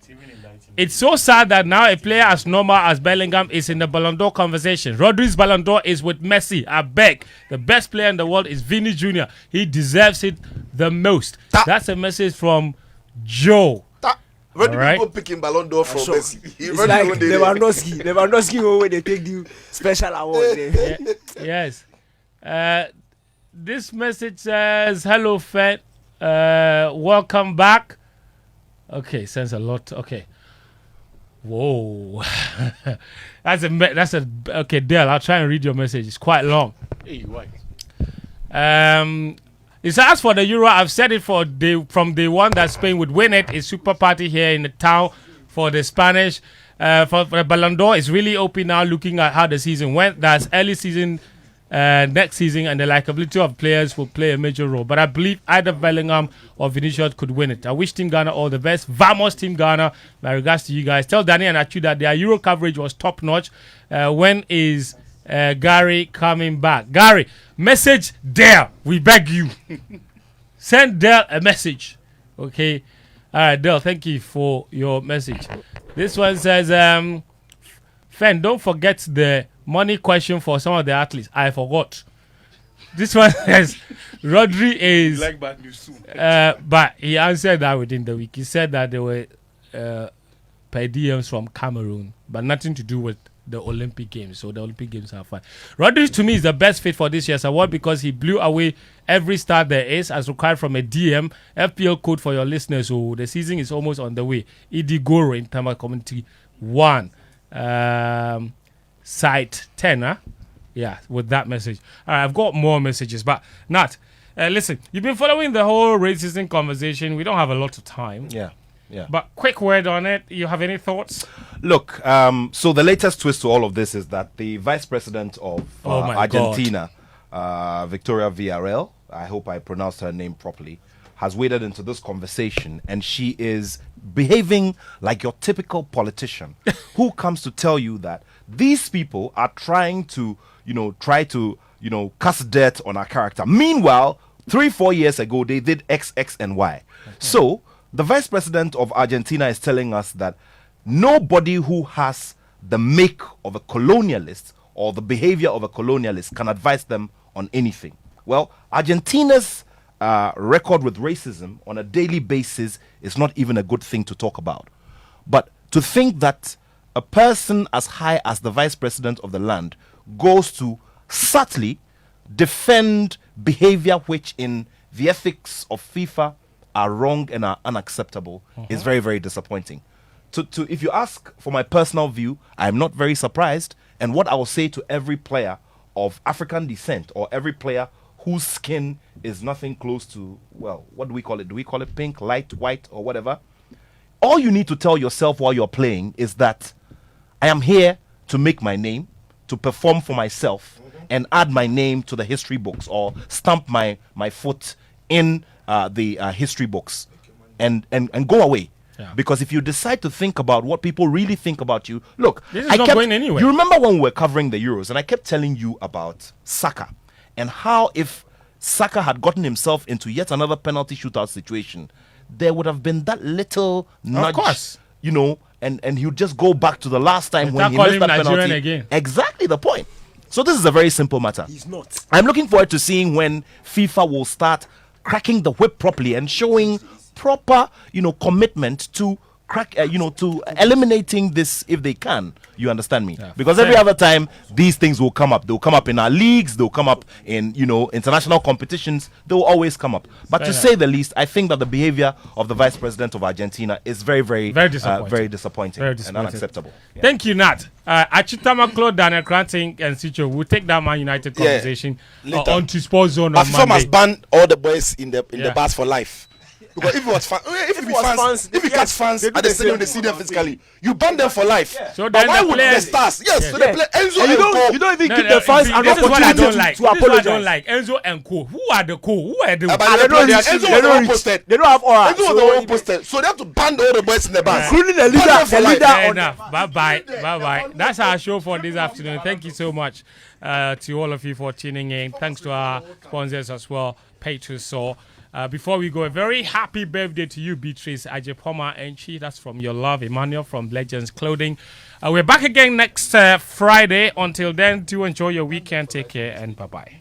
it's so sad that now a player as normal as Bellingham is in the Ballon d'Or conversation. Rodri's Ballon d'Or is with Messi. I beg. The best player in the world is Vinicius Jr. He deserves it the most. That's a message from Joe. When people picking Ballon d'Or from Messi? It's like Lewandowski when they take the special award. Yes. This message says, hello, Fed. Welcome back. Okay, sends a lot. Okay. Whoa. that's a okay, Dale, I'll try and read your message. It's quite long. Hey, why? It says, as for the Euro, I've said it from day one that Spain would win it. It's super party here in the town for the Spanish. For the Ballon d'Or, it's really open now looking at how the season went. That's early season next season, and the likability of players will play a major role. But I believe either Bellingham or Vinicius could win it. I wish Team Ghana all the best. Vamos, Team Ghana. My regards to you guys. Tell Danny and Achu that their Euro coverage was top notch. When is Gary coming back? Gary, message Dale. We beg you. Send Dale a message. Okay. All right, Dale, thank you for your message. This one says, Fen, don't forget the money question for some of the athletes. I forgot. This one says, Rodri is... Like bad news soon. But he answered that within the week. He said that there were per diems from Cameroon, but nothing to do with the Olympic Games. So the Olympic Games are fine. Rodri, to me, is the best fit for this year's award because he blew away every star there is as required from a DM. FPL code for your listeners. So the season is almost on the way. Idigoro in Tama Community 1. Site 10, huh? Yeah, with that message. All right, I've got more messages, but Nat, listen, you've been following the whole racism conversation. We don't have a lot of time. Yeah. But quick word on it. You have any thoughts? Look, so the latest twist to all of this is that the vice president of Argentina, Victoria Villarreal, I hope I pronounced her name properly, has waded into this conversation, and she is behaving like your typical politician who comes to tell you that these people are trying to, cast dirt on our character. Meanwhile, 3-4 years ago, they did X, and Y. Okay. So, the vice president of Argentina is telling us that nobody who has the make of a colonialist or the behavior of a colonialist can advise them on anything. Well, Argentina's record with racism on a daily basis is not even a good thing to talk about. But to think that a person as high as the vice president of the land goes to subtly defend behavior which in the ethics of FIFA are wrong and are unacceptable is very, very disappointing. If you ask for my personal view, I'm not very surprised. And what I will say to every player of African descent or every player whose skin is nothing close to, well, what do we call it? Do we call it pink, light, white, or whatever? All you need to tell yourself while you're playing is that I am here to make my name, to perform for myself, and add my name to the history books or stamp my foot in the history books and go away. Yeah. Because if you decide to think about what people really think about you, look, this is not going anywhere. You remember when we were covering the Euros and I kept telling you about Saka and how if Saka had gotten himself into yet another penalty shootout situation, there would have been that little nudge, of course, and he would just go back to the last time when he missed that penalty. Again. Exactly the point. So this is a very simple matter. He's not. I'm looking forward to seeing when FIFA will start cracking the whip properly and showing proper, commitment to to eliminating this if they can. You understand me? Yeah. Because every other time these things will come up. They'll come up in our leagues. They'll come up in international competitions. They will always come up. But to say the least, I think that the behavior of the vice president of Argentina is very, very, very disappointing and unacceptable. Yeah. Thank you, Nat. Achitama, Claude, Daniel Cranting, and Sicho. We'll take that Man United conversation onto Sports Zone on Monday. FIFA must ban all the boys in the bars for life. Because if it was if you catch fans at the stadium, they see them physically, you ban them for life. Yeah. So but why would the stars? Yes, so they play Enzo and Co. You don't even give the fans an opportunity to apologize. What I don't like. Enzo and Co. Who are the Co? Who are the? Enzo was the one posted. They don't have aura. Enzo was the one posted. So they have to ban all the boys in the bars, including the leader. Enough. Bye. That's our show for this afternoon. Thank you so much to all of you for tuning in. Thanks to our sponsors as well, Pay2Saw. Before we go, a very happy birthday to you, Beatrice Ajepoma Enchi. That's from your love, Emmanuel from Legends Clothing. We're back again next Friday. Until then, do enjoy your weekend. Take care and bye-bye.